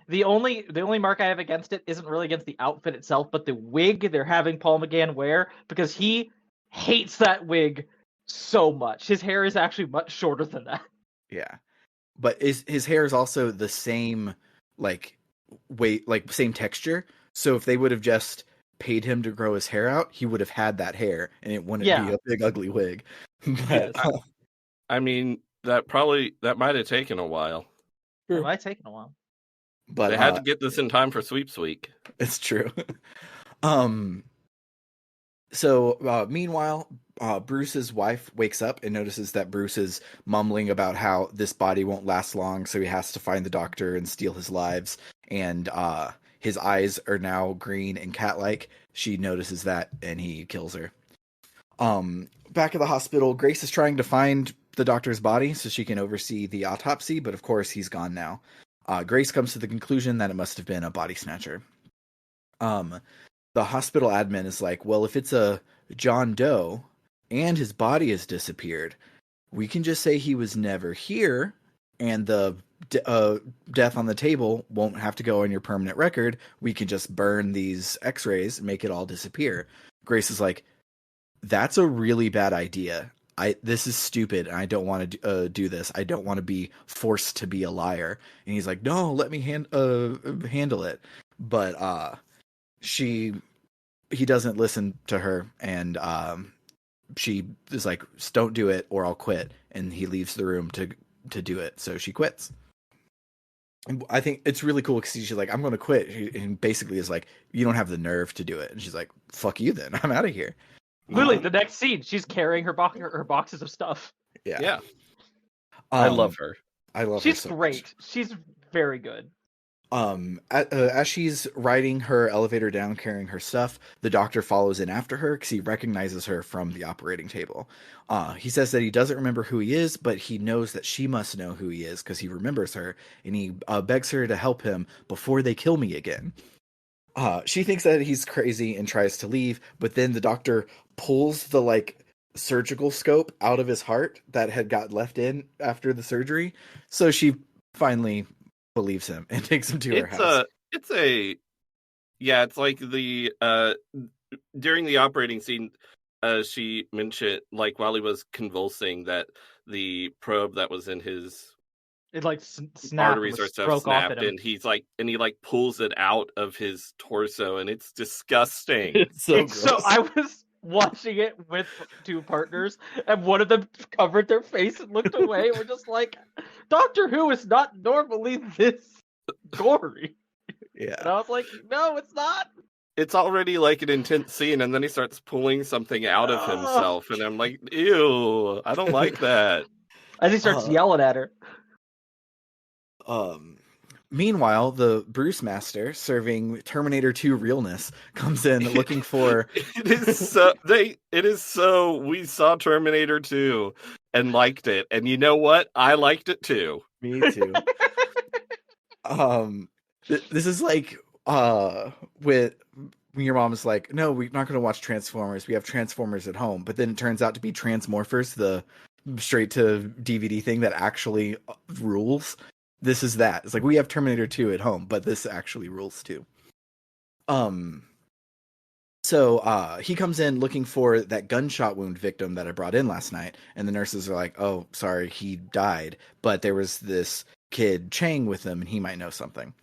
S3: The only mark I have against it isn't really against the outfit itself, but the wig they're having Paul McGann wear, because he hates that wig so much. His hair is actually much shorter than that.
S1: Yeah. But his hair is also the same same texture. So if they would have just paid him to grow his hair out, he would have had that hair, and it wouldn't be a big ugly wig. But,
S2: I mean, that might have taken a while.
S3: It might have taken a while.
S2: But they had to get this in time for Sweeps Week.
S1: It's true. So meanwhile, Bruce's wife wakes up and notices that Bruce is mumbling about how this body won't last long, so he has to find the Doctor and steal his lives. And his eyes are now green and cat-like. She notices that, and he kills her. Back at the hospital, Grace is trying to find the Doctor's body so she can oversee the autopsy, but of course he's gone now. Grace comes to the conclusion that it must have been a body snatcher. The hospital admin is like, well, if it's a John Doe and his body has disappeared, we can just say he was never here, and the death on the table won't have to go on your permanent record. We can just burn these x-rays and make it all disappear. Grace is like, that's a really bad idea. this is stupid, and I don't want to do this. I don't want to be forced to be a liar. And he's like, no, let me handle it. But she he doesn't listen to her, and she is like, don't do it or I'll quit. And he leaves the room to do it. So she quits. And I think it's really cool because she's like, I'm going to quit. And basically is like, you don't have the nerve to do it. And she's like, fuck you then. I'm out of here.
S3: Literally, the next scene, she's carrying her boxes of stuff.
S2: Yeah. I love her.
S1: I love
S3: She's
S1: her so
S3: great.
S1: much.
S3: She's very good.
S1: As she's riding her elevator down carrying her stuff, the doctor follows in after her because he recognizes her from the operating table. He says that he doesn't remember who he is, but he knows that she must know who he is because he remembers her, and he begs her to help him before they kill me again. She thinks that he's crazy and tries to leave, but then the doctor pulls the like surgical scope out of his heart that had got left in after the surgery. So she finally believes him and takes him to her house.
S2: It's like the during the operating scene, she mentioned, like, while he was convulsing, that the probe that was in his
S3: It like snapped,
S2: arteries or stuff
S3: broke off at
S2: snapped,
S3: him.
S2: and he pulls it out of his torso, and it's disgusting.
S1: It's so
S3: It's so
S1: gross.
S3: I was watching it with two partners, and one of them covered their face and looked away. We're just like, Doctor Who is not normally this gory.
S1: Yeah.
S3: And I was like, no, it's not.
S2: It's already like an intense scene, and then he starts pulling something out of himself, and I'm like, ew, I don't like that.
S3: As he starts yelling at her.
S1: Meanwhile, the Bruce Master, serving Terminator 2 realness, comes in looking for.
S2: We saw Terminator 2 and liked it, and you know what? I liked it too.
S1: Me too. This is like when your mom is like, no, we're not going to watch Transformers. We have Transformers at home, but then it turns out to be Transmorphers, the straight to DVD thing that actually rules. This is that. It's like, we have Terminator 2 at home, but this actually rules too. So he comes in looking for that gunshot wound victim that I brought in last night, and the nurses are like, oh, sorry, he died, but there was this kid Chang with him, and he might know something.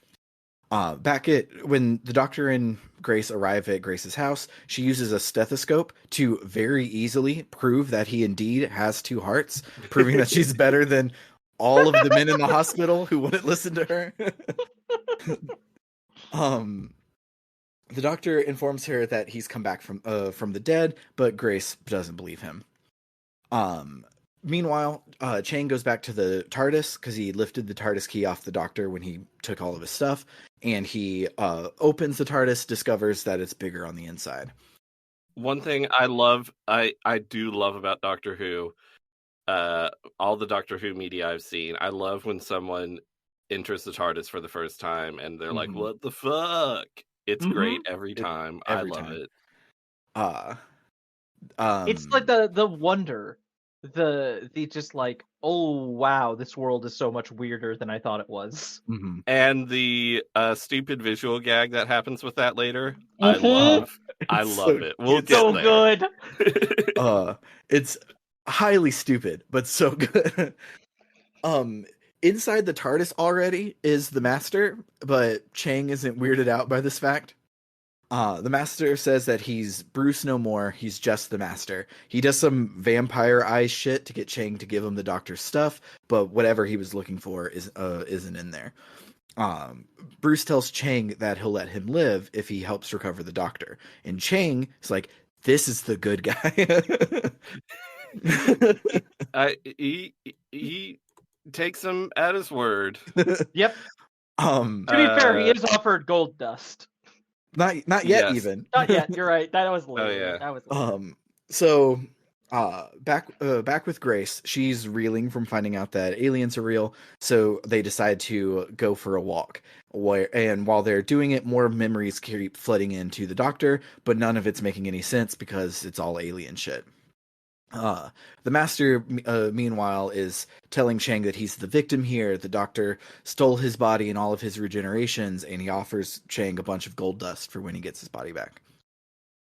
S1: When the doctor and Grace arrive at Grace's house, she uses a stethoscope to very easily prove that he indeed has two hearts, proving that she's better than all of the men in the hospital who wouldn't listen to her. The doctor informs her that he's come back from the dead, but Grace doesn't believe him. Meanwhile, Chang goes back to the TARDIS because he lifted the TARDIS key off the doctor when he took all of his stuff, and he opens the TARDIS, discovers that it's bigger on the inside.
S2: One thing I do love about Doctor Who, all the Doctor Who media I've seen, I love when someone enters the TARDIS for the first time and they're like, what the fuck? It's great every time. I love it.
S3: It's like the wonder, the just like, oh wow, this world is so much weirder than I thought it was.
S2: And the stupid visual gag that happens with that later, I love it. We'll get
S3: so
S2: there.
S3: Good.
S1: It's highly stupid, but so good. Inside the TARDIS already is the Master, but Chang isn't weirded out by this fact. The Master says that he's Bruce no more, he's just the Master. He does some vampire eye shit to get Chang to give him the doctor's stuff, but whatever he was looking for isn't in there. Bruce tells Chang that he'll let him live if he helps recover the doctor. And Chang is like, this is the good guy.
S2: He takes him at his word.
S3: Yep. To be fair, he is offered gold dust.
S1: Not yet,
S2: Yes.
S1: even.
S3: Not yet. You're right. That was later.
S2: Oh yeah.
S3: That was later.
S1: So back with Grace, she's reeling from finding out that aliens are real. So they decide to go for a walk. And while they're doing it, more memories keep flooding into the doctor, but none of it's making any sense because it's all alien shit. The Master, meanwhile, is telling Chang that he's the victim here. The doctor stole his body and all of his regenerations, and he offers Chang a bunch of gold dust for when he gets his body back.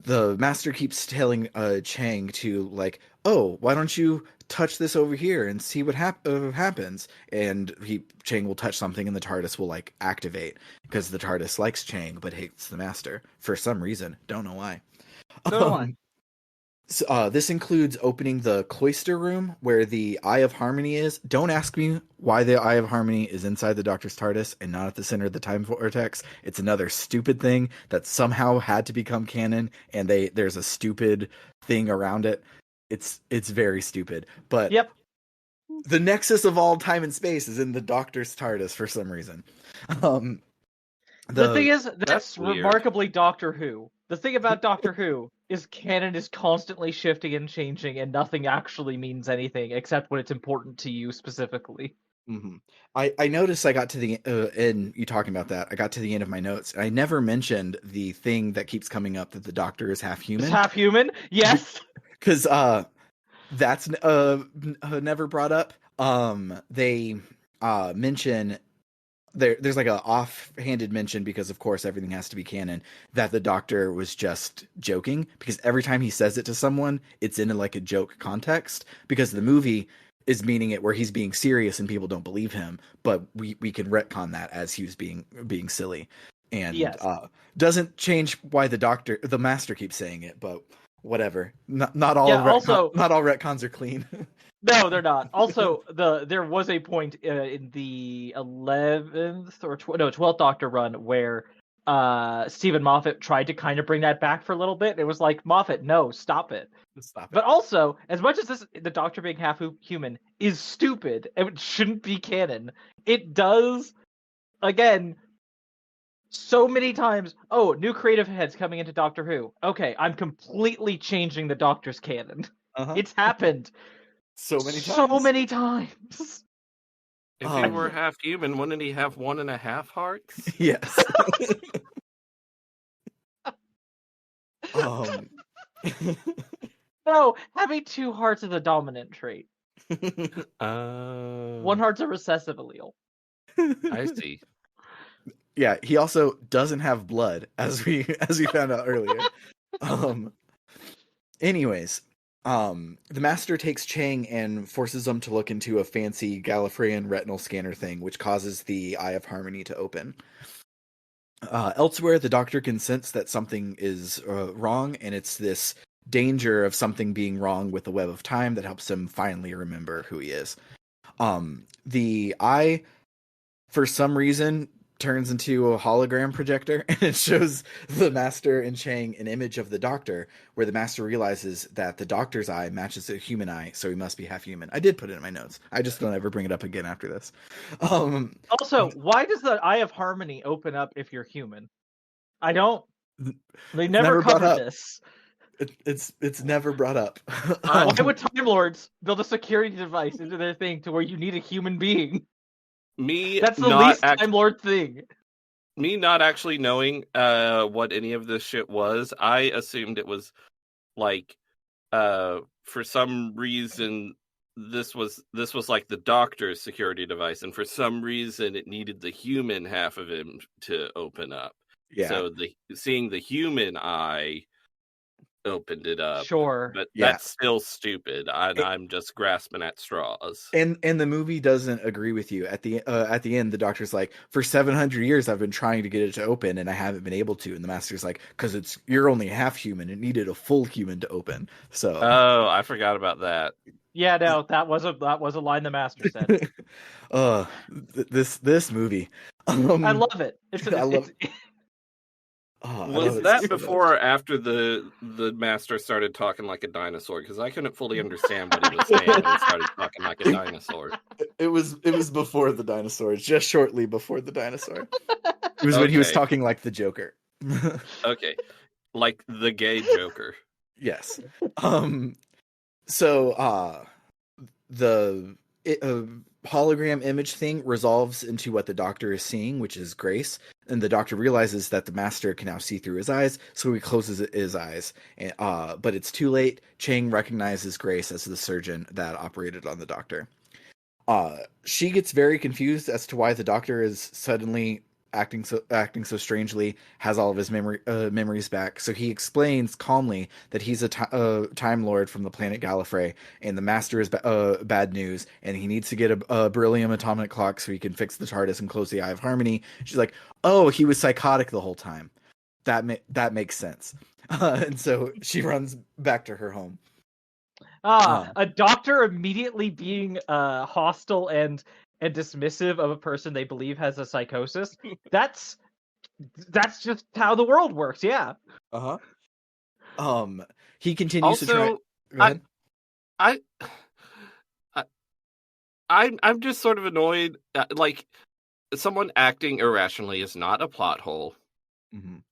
S1: the master keeps telling Chang to like, oh, why don't you touch this over here and see what happens? And Chang will touch something and the TARDIS will like activate because the TARDIS likes Chang but hates the master for some reason. Don't know why.
S3: Don't know why.
S1: So, this includes opening the cloister room where the Eye of Harmony is. Don't ask me why the Eye of Harmony is inside the Doctor's TARDIS and not at the center of the time vortex. It's another stupid thing that somehow had to become canon, and there's a stupid thing around it. It's very stupid. But
S3: Yep.
S1: the nexus of all time and space is in the Doctor's TARDIS for some reason.
S3: The thing is, that's
S2: that's weird.
S3: remarkably Doctor Who. The thing about Doctor Who is canon is constantly shifting and changing, and nothing actually means anything except when it's important to you specifically.
S1: Mm-hmm. I noticed I got to the and you talking about that. I got to the end of my notes. I never mentioned the thing that keeps coming up that the Doctor is half
S3: It's
S1: human.
S3: half human, yes.
S1: Because that's never brought up. They mention there's like a offhanded mention because of course everything has to be canon that the Doctor was just joking because every time he says it to someone, it's in like a joke context because the movie is meaning it where he's being serious and people don't believe him, but we can retcon that as he was being silly, and
S3: Yes.
S1: Doesn't change why the master keeps saying it, but whatever. Not all
S3: Yeah, also-
S1: not all retcons are clean.
S3: No, they're not. Also, there was a point in the 11th or 12th Doctor run where Stephen Moffat tried to kind of bring that back for a little bit. It was like, Moffat, no, stop it.
S1: Stop it.
S3: But also, as much as the Doctor being half human is stupid and it shouldn't be canon, it does, again, so many times. Oh, new creative heads coming into Doctor Who. Okay, I'm completely changing the Doctor's canon.
S1: Uh-huh.
S3: It's happened
S1: So many times.
S3: so many times.
S2: If he were half human, wouldn't he have 1.5 hearts?
S1: Yes.
S3: No, having 2 hearts is a dominant trait.
S2: Oh,
S3: 1 heart's a recessive allele.
S2: I see.
S1: Yeah, he also doesn't have blood, as we found out earlier. Anyways, the master takes Chang and forces him to look into a fancy Gallifreyan retinal scanner thing, which causes the Eye of Harmony to open. Elsewhere, the Doctor can sense that something is wrong, and it's this danger of something being wrong with the web of time that helps him finally remember who he is. The eye, for some reason, turns into a hologram projector, and it shows the Master and Chang an image of the Doctor, where the Master realizes that the Doctor's eye matches a human eye, so he must be half human. I did put it in my notes. I just don't ever bring it up again after this.
S3: Also, why does the Eye of Harmony open up if you're human? I don't. They never covered this.
S1: It's never brought up.
S3: Why would Time Lords build a security device into their thing to where you need a human being? That's the least Time Lord thing.
S2: Me not actually knowing what any of this shit was, I assumed it was like for some reason this was like the Doctor's security device, and for some reason it needed the human half of him to open up.
S1: Yeah.
S2: So seeing the human eye opened it up.
S3: Sure.
S2: But that's still stupid. I'm just grasping at straws.
S1: And the movie doesn't agree with you. At the end, the Doctor's like, for 700 years I've been trying to get it to open and I haven't been able to. And the Master's like, because you're only half human. It needed a full human to open. So
S2: I forgot about that.
S3: Yeah, no, that was a line the Master said.
S1: This movie.
S3: I love it.
S2: Was that before or after the Master started talking like a dinosaur? Because I couldn't fully understand what he was saying when he started talking like a dinosaur.
S1: It was before the dinosaur, just shortly before the dinosaur. It was when he was talking like the Joker.
S2: Okay, like the gay Joker.
S1: Yes. So the hologram image thing resolves into what the Doctor is seeing, which is Grace, and the Doctor realizes that the Master can now see through his eyes, so he closes his eyes. And, but it's too late. Chang recognizes Grace as the surgeon that operated on the Doctor. She gets very confused as to why the Doctor is suddenly acting so strangely, has all of his memories back. So he explains calmly that he's a time lord from the planet Gallifrey, and the Master is bad news, and he needs to get a beryllium atomic clock so he can fix the TARDIS and close the Eye of Harmony. She's like, "Oh, he was psychotic the whole time. That makes sense." And so she runs back to her home.
S3: A doctor immediately being hostile and dismissive of a person they believe has a psychosis. That's just how the world works. Yeah.
S1: He continues to try.
S2: Also,
S1: Go ahead.
S2: I'm just sort of annoyed. Like, someone acting irrationally is not a plot hole,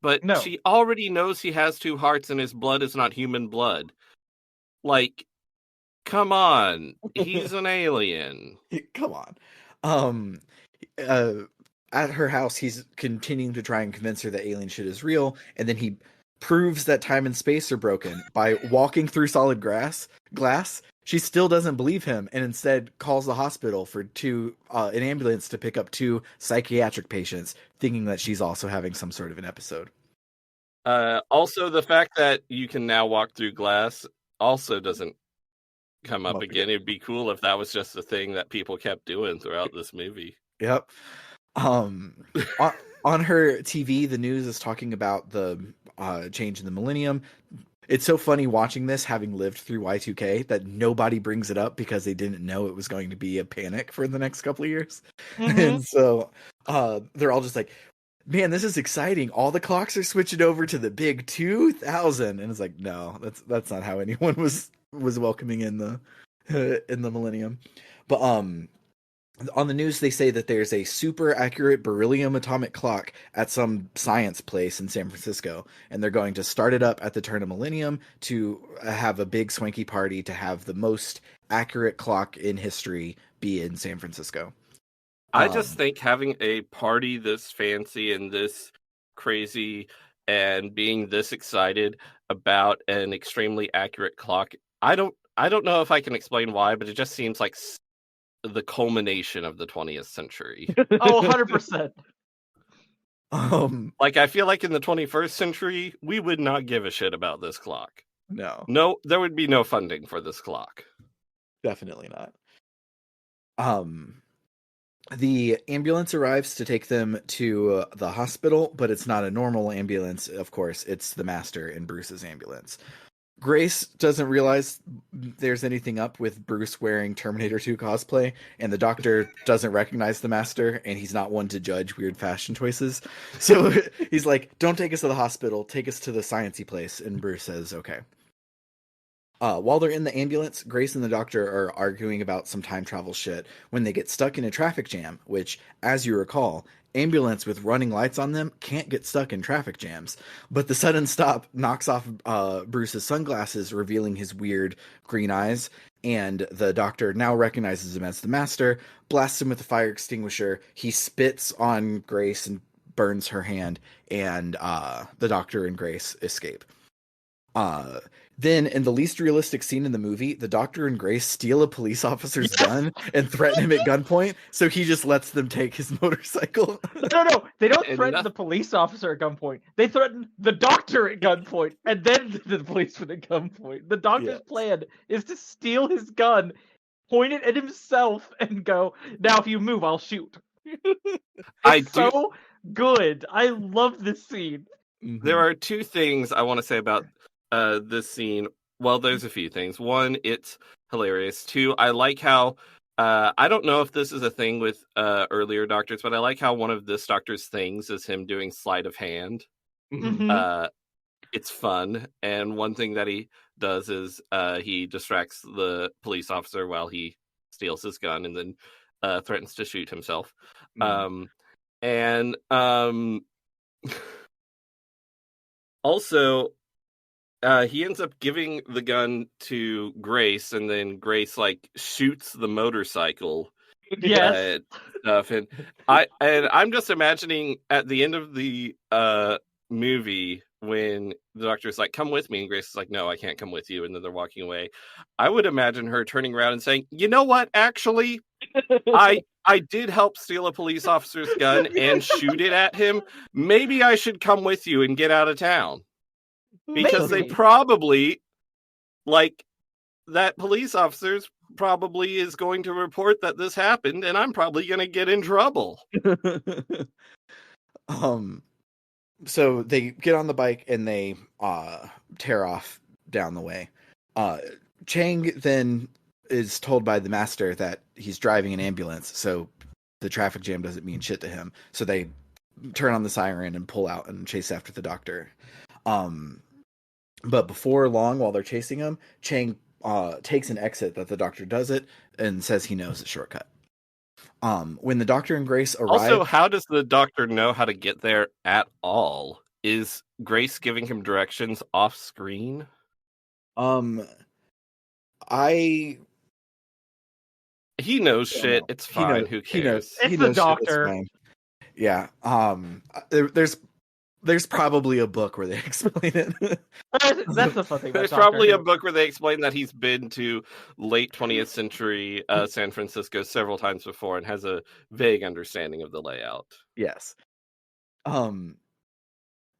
S2: but
S3: No.
S2: she already knows he has two hearts and his blood is not human blood. Like, come on, he's an alien.
S1: Come on. At her house, he's continuing to try and convince her that alien shit is real, and then he proves that time and space are broken by walking through solid glass. She still doesn't believe him, and instead calls the hospital for an ambulance to pick up 2 psychiatric patients, thinking that she's also having some sort of an episode.
S2: Also, the fact that you can now walk through glass also doesn't come up again. It'd be cool if that was just a thing that people kept doing throughout this movie.
S1: Yep. On her TV, the news is talking about the change in the millennium. It's so funny watching this, having lived through Y2K, that nobody brings it up because they didn't know it was going to be a panic for the next couple of years. And so they're all just like, man, this is exciting. All the clocks are switching over to the big 2000. And it's like, no, that's not how anyone was welcoming in the millennium. But on the news, they say that there's a super accurate beryllium atomic clock at some science place in San Francisco, and they're going to start it up at the turn of millennium to have a big swanky party to have the most accurate clock in history be in San Francisco.
S2: I just think having a party this fancy and this crazy and being this excited about an extremely accurate clock, I don't know if I can explain why, but it just seems like the culmination of the 20th century.
S3: Oh, 100%.
S2: Like, I feel like in the 21st century, we would not give a shit about this clock. No, there would be no funding for this clock.
S1: Definitely not. The ambulance arrives to take them to the hospital, but it's not a normal ambulance, of course. It's the Master and Bruce's ambulance. Grace doesn't realize there's anything up with Bruce wearing Terminator 2 cosplay, and the doctor doesn't recognize the Master, and he's not one to judge weird fashion choices. So he's like, don't take us to the hospital, take us to the sciencey place, and Bruce says, okay. While they're in the ambulance, Grace and the doctor are arguing about some time travel shit when they get stuck in a traffic jam, which, as you recall, ambulance with running lights on them can't get stuck in traffic jams. But the sudden stop knocks off Bruce's sunglasses, revealing his weird green eyes, and the doctor now recognizes him as the Master, blasts him with a fire extinguisher. He spits on Grace and burns her hand, and the doctor and Grace escape. Then, in the least realistic scene in the movie, the doctor and Grace steal a police officer's gun and threaten him at gunpoint, so he just lets them take his motorcycle.
S3: No, they don't threaten the police officer at gunpoint. They threaten the doctor at gunpoint, and then the policeman at gunpoint. The doctor's plan is to steal his gun, point it at himself, and go, now if you move, I'll shoot. It's so good. I love this scene.
S2: There are 2 things I want to say about this scene. Well, there's a few things. 1, it's hilarious. 2, I like how I don't know if this is a thing with earlier doctors, but I like how one of this doctor's things is him doing sleight of hand. It's fun, and one thing that he does is he distracts the police officer while he steals his gun and then threatens to shoot himself. Also, he ends up giving the gun to Grace, and then Grace like shoots the motorcycle.
S3: Yes.
S2: Stuff, and I'm just imagining at the end of the movie, when the doctor's like, come with me, and Grace is like, no, I can't come with you, and then they're walking away, I would imagine her turning around and saying, you know what, actually, I did help steal a police officer's gun and shoot it at him. Maybe I should come with you and get out of town. Because they
S3: Maybe.
S2: probably, like, that police officer's probably is going to report that this happened, and I'm probably going to get in trouble.
S1: So they get on the bike and they tear off down the way. Chang then is told by the master that he's driving an ambulance, so the traffic jam doesn't mean shit to him. So they turn on the siren and pull out and chase after the doctor. But before long, while they're chasing him, Chang takes an exit that the doctor does it and says he knows the shortcut. When the doctor and Grace arrive...
S2: Also, how does the doctor know how to get there at all? Is Grace giving him directions off screen?
S1: He
S2: knows shit. It's fine. Who cares?
S3: It's the doctor.
S1: Yeah. There's probably a book where they explain it.
S3: That's the fun thing.
S2: There's probably a book where they explain that he's been to late 20th century San Francisco several times before and has a vague understanding of the layout.
S1: Yes.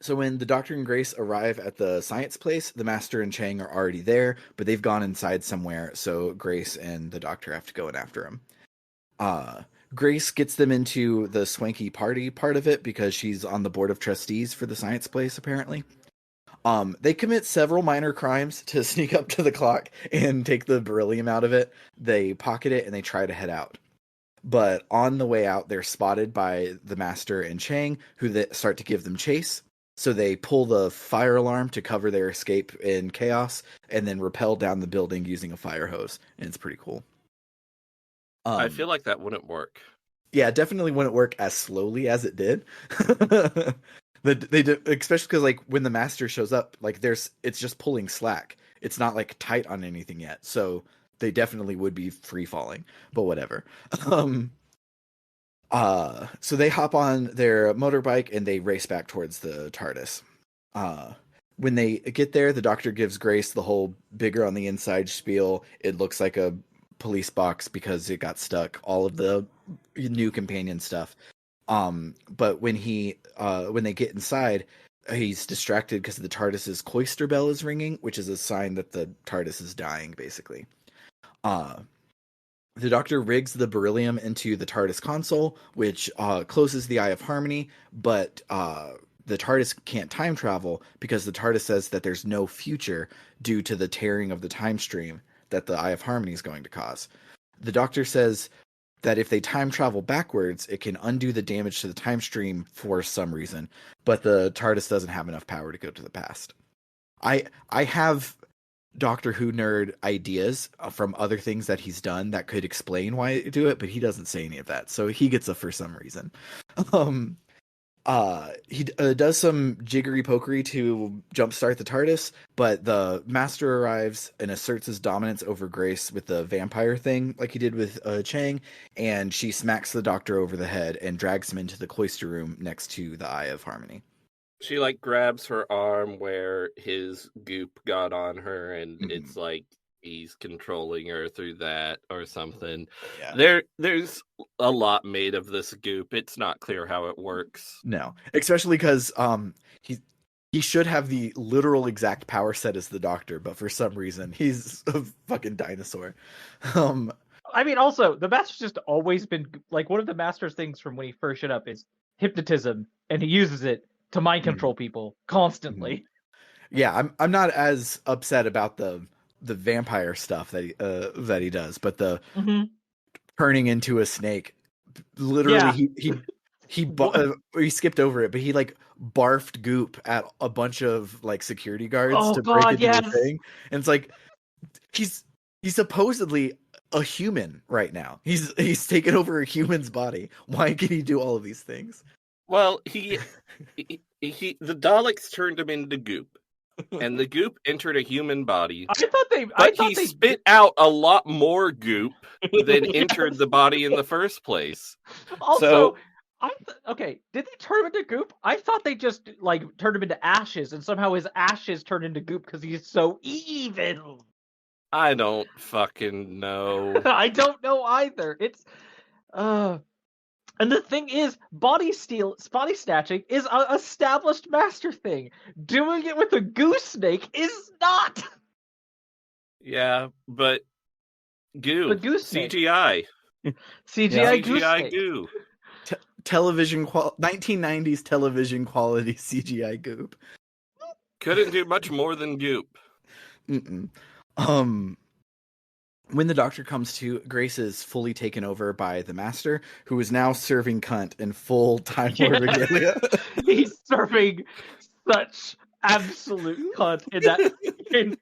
S1: So when the doctor and Grace arrive at the science place, the master and Chang are already there, but they've gone inside somewhere, so Grace and the doctor have to go in after him. Grace gets them into the swanky party part of it because she's on the board of trustees for the science place, apparently. They commit several minor crimes to sneak up to the clock and take the beryllium out of it. They pocket it and they try to head out. But on the way out, they're spotted by the master and Chang, who start to give them chase. So they pull the fire alarm to cover their escape in chaos and then rappel down the building using a fire hose. And it's pretty cool.
S2: I feel like that wouldn't work.
S1: Yeah, it definitely wouldn't work as slowly as it did. They did, especially because like when the master shows up, like it's just pulling slack. It's not like tight on anything yet. So they definitely would be free falling, but whatever. So they hop on their motorbike and they race back towards the TARDIS. When they get there, the doctor gives Grace the whole bigger on the inside spiel. It looks like a police box because it got stuck. All of the new companion stuff. But when they get inside, he's distracted because the TARDIS's cloister bell is ringing, which is a sign that the TARDIS is dying, basically. The doctor rigs the beryllium into the TARDIS console, which closes the Eye of Harmony, but the TARDIS can't time travel because the TARDIS says that there's no future due to the tearing of the time stream that the Eye of Harmony is going to cause. The doctor says that if they time travel backwards, it can undo the damage to the time stream for some reason, but the TARDIS doesn't have enough power to go to the past. I have Doctor Who nerd ideas from other things that he's done that could explain why I do it, but he doesn't say any of that, so he gets a for some reason. He does some jiggery pokery to jumpstart the TARDIS, but the master arrives and asserts his dominance over Grace with the vampire thing, like he did with Chang, and she smacks the doctor over the head and drags him into the cloister room next to the Eye of Harmony.
S2: She like grabs her arm where his goop got on her, and it's like he's controlling her through that or something. Yeah. There's a lot made of this goop. It's not clear how it works.
S1: No, especially because he should have the literal exact power set as the doctor, but for some reason he's a fucking dinosaur.
S3: I mean, also the master's just always been like one of the master's things from when he first showed up is hypnotism, and he uses it to mind control people constantly.
S1: Yeah, I'm not as upset about the vampire stuff that he does, but the turning into a snake, literally he skipped over it, but he like barfed goop at a bunch of like security guards break into the thing, and it's like he's supposedly a human right now. He's taken over a human's body. Why can he do all of these things?
S2: Well, the Daleks turned him into goop, and the goop entered a human body. I thought he spit out a lot more goop than entered the body in the first place.
S3: Also, Okay, did they turn him into goop? I thought they just like turned him into ashes, and somehow his ashes turned into goop because he's so evil.
S2: I don't fucking know.
S3: I don't know either. It's and the thing is, body snatching is an established master thing. Doing it with a goose snake is not.
S2: Yeah, but goo.
S3: The goose snake.
S2: CGI.
S3: CGI goose
S2: CGI
S3: snake.
S2: goo.
S1: Television 1990s television quality CGI goop.
S2: Couldn't do much more than goop.
S1: Mm-mm. When the doctor comes to, Grace is fully taken over by the master, who is now serving cunt in full Time Lord regalia.
S3: He's serving such absolute cunt in that.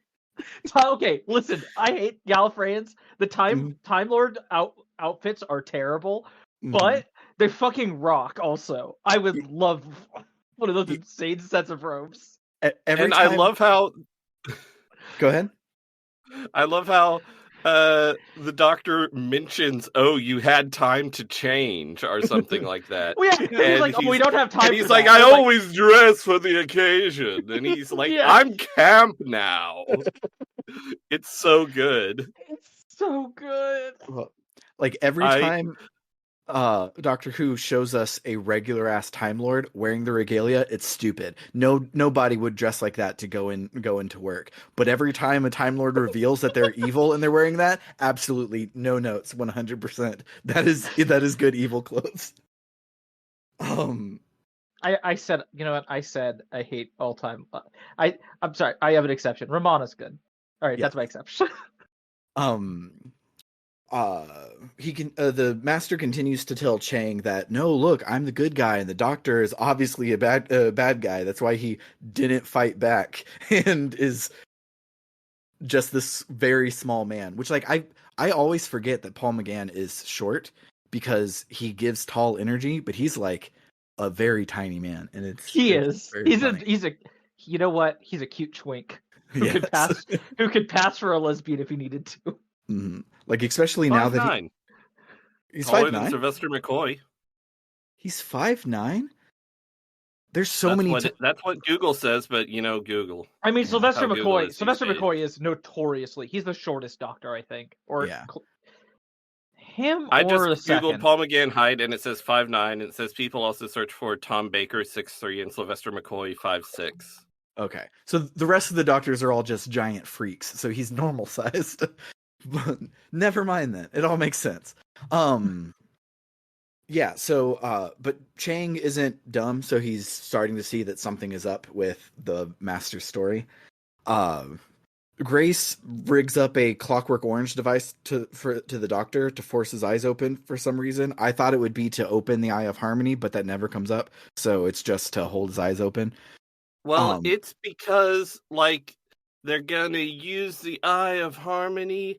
S3: Okay, listen, I hate Gallifreyans. The Time Lord outfits are terrible, but they fucking rock. Also, I would love one of those insane sets of robes.
S1: Every
S2: And
S1: time...
S2: I love how.
S1: Go ahead.
S2: I love how the doctor mentions, "Oh, you had time to change," or something like that.
S3: Well, yeah, he's like, "Oh, we don't have time."
S2: And he's
S3: for
S2: like,
S3: that.
S2: "I always dress for the occasion," and he's like,
S3: Yeah.
S2: "I'm camp now." It's so good.
S3: It's so good.
S1: Like every time Doctor Who shows us a regular ass Time Lord wearing the regalia, it's stupid. Nobody would dress like that to go into work. But every time a Time Lord reveals that they're evil and they're wearing that, absolutely no notes, 100%. That is good evil clothes.
S3: I said, you know what? I said I hate all time. I'm sorry. I have an exception. Romana's good. All right, that's my exception.
S1: The master continues to tell Chang that, no, look, I'm the good guy, and the doctor is obviously a bad guy. That's why he didn't fight back and is just this very small man. Which, like, I always forget that Paul McGann is short because he gives tall energy, but he's like a very tiny man, and it's very funny.
S3: He's a you know what? He's a cute twink who could pass for a lesbian if he needed to.
S1: Mm-hmm. Like, especially now that he's
S2: taller
S1: 5'9".
S2: than Sylvester McCoy.
S1: He's 5'9". There's so
S2: that's
S1: many.
S2: That's what Google says, but Google.
S3: I mean, Sylvester McCoy.
S2: Sylvester
S3: McCoy is notoriously he's the shortest doctor, I think. Or him.
S2: I
S3: or
S2: just
S3: the
S2: Googled
S3: second.
S2: Paul McGann height, and it says 5'9". And it says people also search for Tom Baker 6'3" and Sylvester McCoy 5'6".
S1: Okay, so the rest of the doctors are all just giant freaks, so he's normal sized. But never mind that. It all makes sense. Yeah, so but Chang isn't dumb, so he's starting to see that something is up with the master story. Grace rigs up a Clockwork Orange device to the doctor to force his eyes open for some reason. I thought it would be to open the Eye of Harmony, but that never comes up, so it's just to hold his eyes open.
S2: Well, it's because, like, they're gonna use the Eye of Harmony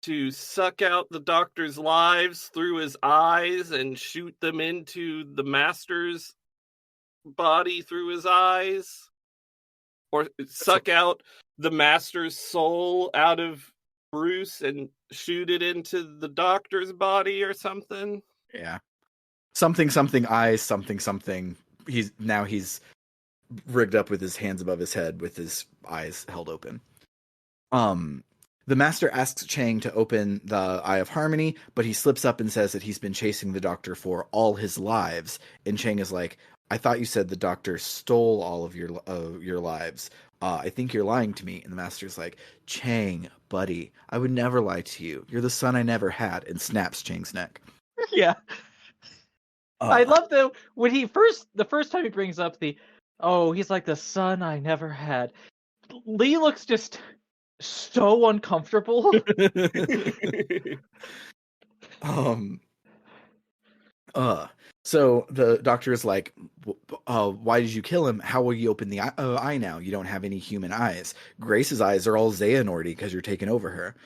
S2: to suck out the doctor's lives through his eyes and shoot them into the master's body through his eyes. Or suck out the master's soul out of Bruce and shoot it into the doctor's body or something.
S1: Yeah. Something eyes, something. He's rigged up with his hands above his head with his eyes held open. The master asks Chang to open the Eye of Harmony, but he slips up and says that he's been chasing the doctor for all his lives. And Chang is like, I thought you said the doctor stole all of your lives. I think you're lying to me. And the master's like, Chang, buddy, I would never lie to you. You're the son I never had, and snaps Chang's neck.
S3: Yeah. I love though when the first time he brings up he's like the son I never had. Lee looks just so uncomfortable.
S1: So the doctor is like, why did you kill him? How will you open the eye now? You don't have any human eyes. Grace's eyes are all Xehanorty because you're taking over her.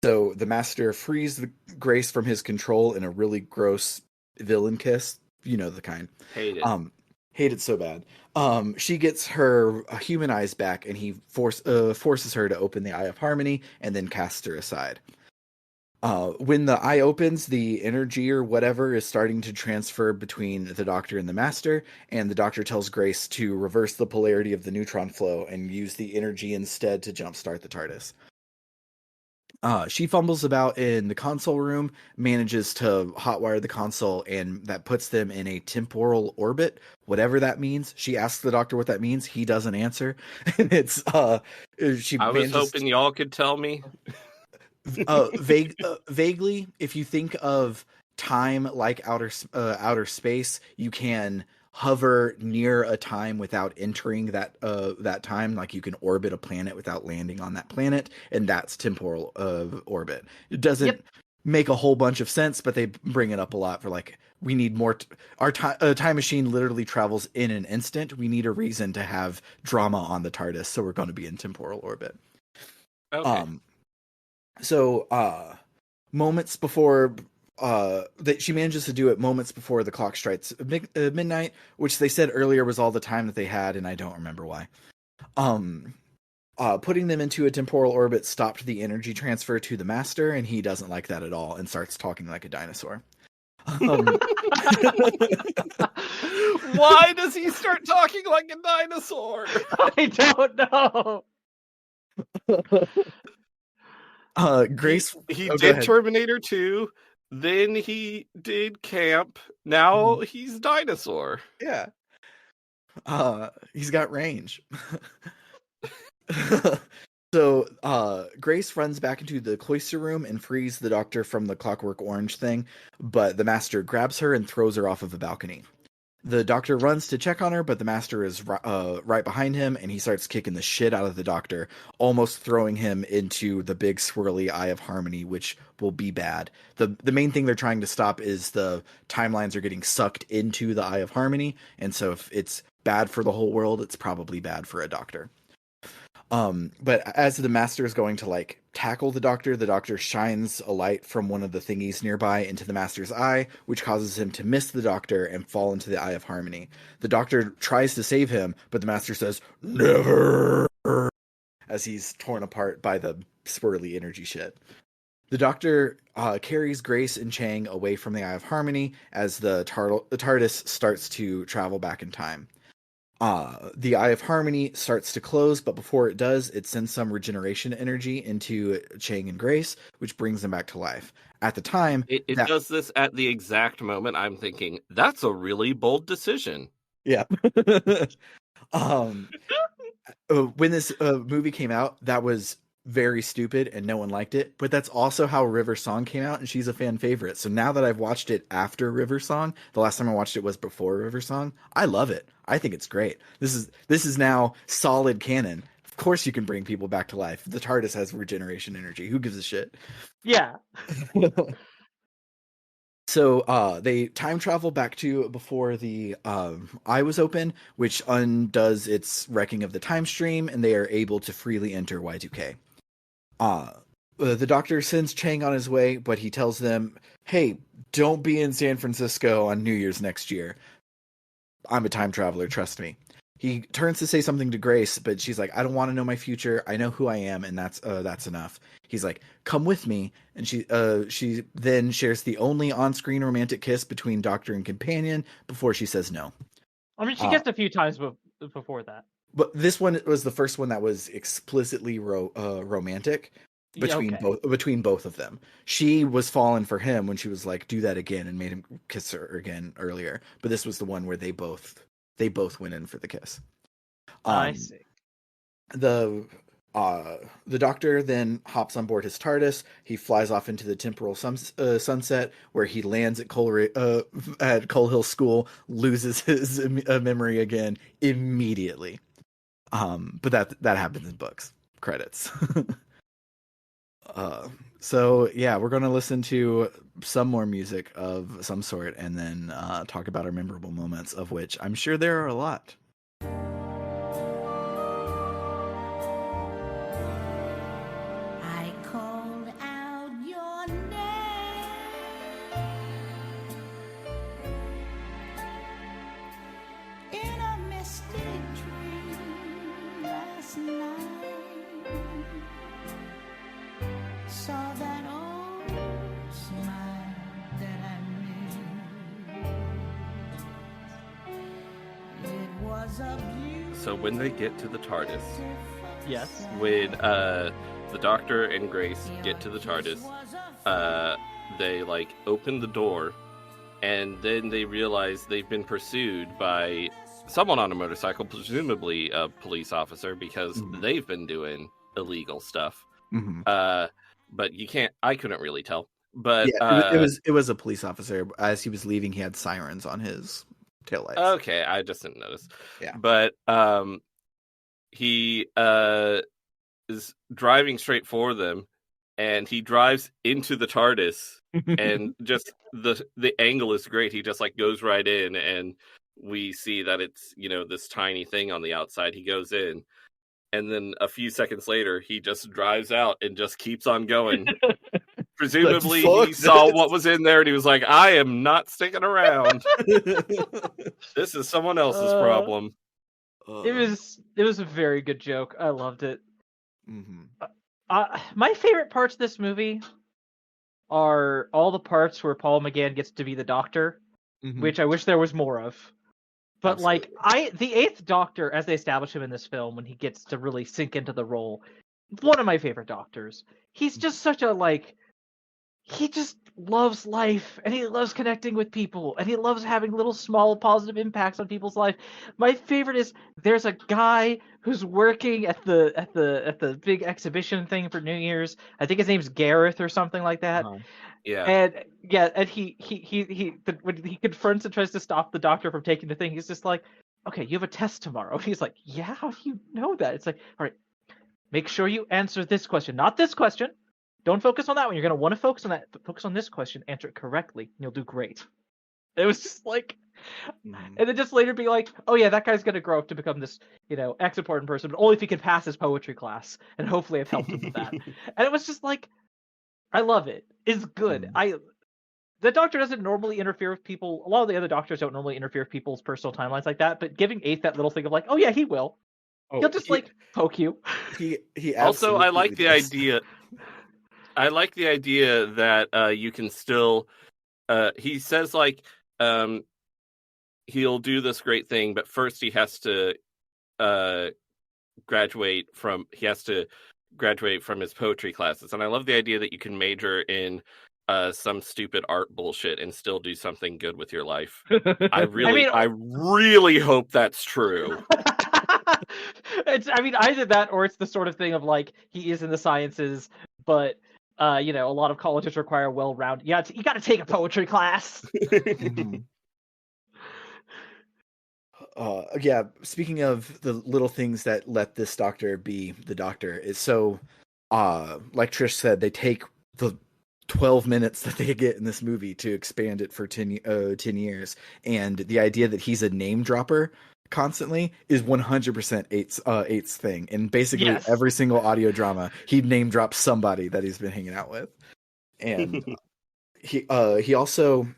S1: So the master frees Grace from his control in a really gross villain kiss. You know the kind.
S2: Hate it.
S1: Hate it so bad. She gets her human eyes back, and he forces her to open the Eye of Harmony, and then casts her aside. When the eye opens, the energy or whatever is starting to transfer between the Doctor and the Master, and the Doctor tells Grace to reverse the polarity of the neutron flow and use the energy instead to jumpstart the TARDIS. She fumbles about in the console room, manages to hotwire the console, and that puts them in a temporal orbit, whatever that means. She asks the Doctor what that means. He doesn't answer. And she
S2: I was
S1: manages
S2: hoping y'all could tell me.
S1: vaguely, if you think of time like outer space, you can hover near a time without entering that time. Like you can orbit a planet without landing on that planet, and that's temporal orbit. It doesn't make a whole bunch of sense, but they bring it up a lot for like we need more. Our time machine literally travels in an instant. We need a reason to have drama on the TARDIS, so we're going to be in temporal orbit.
S2: Okay.
S1: So moments before that she manages to do it moments before the clock strikes midnight, which they said earlier was all the time that they had, and I don't remember why. Putting them into a temporal orbit stopped the energy transfer to the Master, and he doesn't like that at all and starts talking like a dinosaur.
S2: Why does he start talking like a dinosaur?
S3: I don't know.
S1: Grace,
S2: he
S1: go
S2: did
S1: ahead.
S2: Terminator 2, then he did Camp, now he's Dinosaur.
S1: Yeah. He's got range. So Grace runs back into the cloister room and frees the Doctor from the Clockwork Orange thing, but the Master grabs her and throws her off of a balcony. The Doctor runs to check on her, but the Master is right behind him, and he starts kicking the shit out of the Doctor, almost throwing him into the big swirly Eye of Harmony, which will be bad. The main thing they're trying to stop is the timelines are getting sucked into the Eye of Harmony, and so if it's bad for the whole world, it's probably bad for a Doctor. But as the Master is going to like tackle the Doctor shines a light from one of the thingies nearby into the Master's eye, which causes him to miss the Doctor and fall into the Eye of Harmony. The Doctor tries to save him, but the Master says, "Never," as he's torn apart by the swirly energy shit. The Doctor carries Grace and Chang away from the Eye of Harmony as the TARDIS starts to travel back in time. The Eye of Harmony starts to close, but before it does, it sends some regeneration energy into Chang and Grace, which brings them back to life. At the time,
S2: It does this at the exact moment I'm thinking, that's a really bold decision.
S1: yeah. When this movie came out, that was very stupid and no one liked it, but that's also how River Song came out, and she's a fan favorite. So now that I've watched it after River Song, the last time I watched it was before River Song, I love it. I think it's great. This is now solid canon. Of course you can bring people back to life. The TARDIS has regeneration energy. Who gives a shit?
S3: Yeah.
S1: So they time travel back to before the eye was open, which undoes its wrecking of the time stream, and they are able to freely enter Y2K. The Doctor sends Chang on his way, but he tells them, "Hey, don't be in San Francisco on New Year's next year. I'm a time traveler, trust me." He turns to say something to Grace, but she's like, "I don't want to know my future. I know who I am, and that's enough." He's like, "Come with me," and she then shares the only on-screen romantic kiss between Doctor and companion before she says no.
S3: I mean, she kissed a few times before that.
S1: But this one was the first one that was explicitly romantic between both of them. She was falling for him when she was like, "Do that again," and made him kiss her again earlier. But this was the one where they both went in for the kiss.
S3: I see.
S1: The Doctor then hops on board his TARDIS. He flies off into the temporal sunset, where he lands at Coal Hill School, loses his memory again immediately. But that happens in books credits. So yeah, we're gonna listen to some more music of some sort, and then talk about our memorable moments, of which I'm sure there are a lot.
S4: I called out your name in a misty dream last night. Saw that old
S2: So when they get to the TARDIS,
S3: Yes.
S2: when the Doctor and Grace get to the TARDIS, they like open the door, and then they realize they've been pursued by someone on a motorcycle, presumably a police officer, because they've been doing illegal stuff. But I couldn't really tell. But
S1: yeah, it was a police officer. As he was leaving, he had sirens on his taillights.
S2: Okay, I just didn't notice.
S1: Yeah.
S2: But he is driving straight for them, and he drives into the TARDIS, and just the angle is great. He just like goes right in, and we see that it's, you know, this tiny thing on the outside. He goes in, and then a few seconds later, he just drives out and just keeps on going. Presumably, he saw what was in there, and he was like, "I am not sticking around. This is someone else's problem."
S3: It was a very good joke. I loved it.
S1: Mm-hmm.
S3: My favorite parts of this movie are all the parts where Paul McGann gets to be the Doctor, which I wish there was more of. But
S1: Absolutely.
S3: the Eighth Doctor, as they establish him in this film, when he gets to really sink into the role, one of my favorite Doctors. He's just such a he just loves life, and he loves connecting with people, and he loves having little small positive impacts on people's life. My favorite is there's a guy who's working at the big exhibition thing for New Year's. I think his name's Gareth or something like that.
S2: Yeah.
S3: And when he confronts and tries to stop the Doctor from taking the thing, he's just like, "Okay, you have a test tomorrow." He's like, "Yeah, how do you know that?" It's like, "All right, make sure you answer this question, not this question. Don't focus on that one. You're going to want to focus on that. But focus on this question. Answer it correctly, and you'll do great." It was just like, and then just later be like, "Oh yeah, that guy's going to grow up to become this, X important person, but only if he can pass his poetry class. And hopefully I've helped him with that." And it was just like, I love it. It's good. The Doctor doesn't normally interfere with people. A lot of the other Doctors don't normally interfere with people's personal timelines like that. But giving Eighth that little thing of like, "Oh yeah, he will. He'll just poke you."
S1: He
S2: Also, I like
S1: absolutely
S2: the
S1: does.
S2: idea. I like the idea that you can still. He says he'll do this great thing, but first he has to graduate from his poetry classes. And I love the idea that you can major in some stupid art bullshit and still do something good with your life. I really hope that's true.
S3: Either that or it's the sort of thing of like he is in the sciences, but a lot of colleges require well-rounded. Yeah, you got to take a poetry class.
S1: Yeah, speaking of the little things that let this Doctor be the Doctor, is so like Trish said, they take the 12 minutes that they get in this movie to expand it for 10 years, and the idea that he's a name dropper constantly is 100% Eight's thing. And basically every single audio drama, he name drops somebody that he's been hanging out with. And he also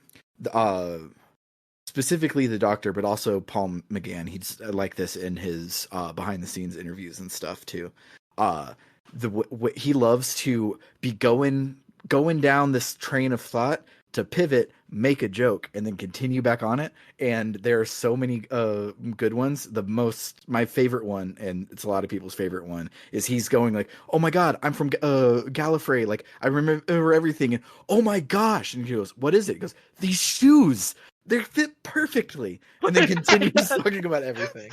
S1: specifically the Doctor, but also Paul McGann, he's like this in his behind the scenes interviews and stuff too. He loves to be going down this train of thought to pivot, make a joke, and then continue back on it. And there are so many good ones. My favorite one, and it's a lot of people's favorite one, is he's going like, "Oh my god, I'm from Gallifrey. Like I remember everything." And oh my gosh, and he goes, "What is it?" He goes, "These shoes. They fit perfectly," and then continues talking about everything.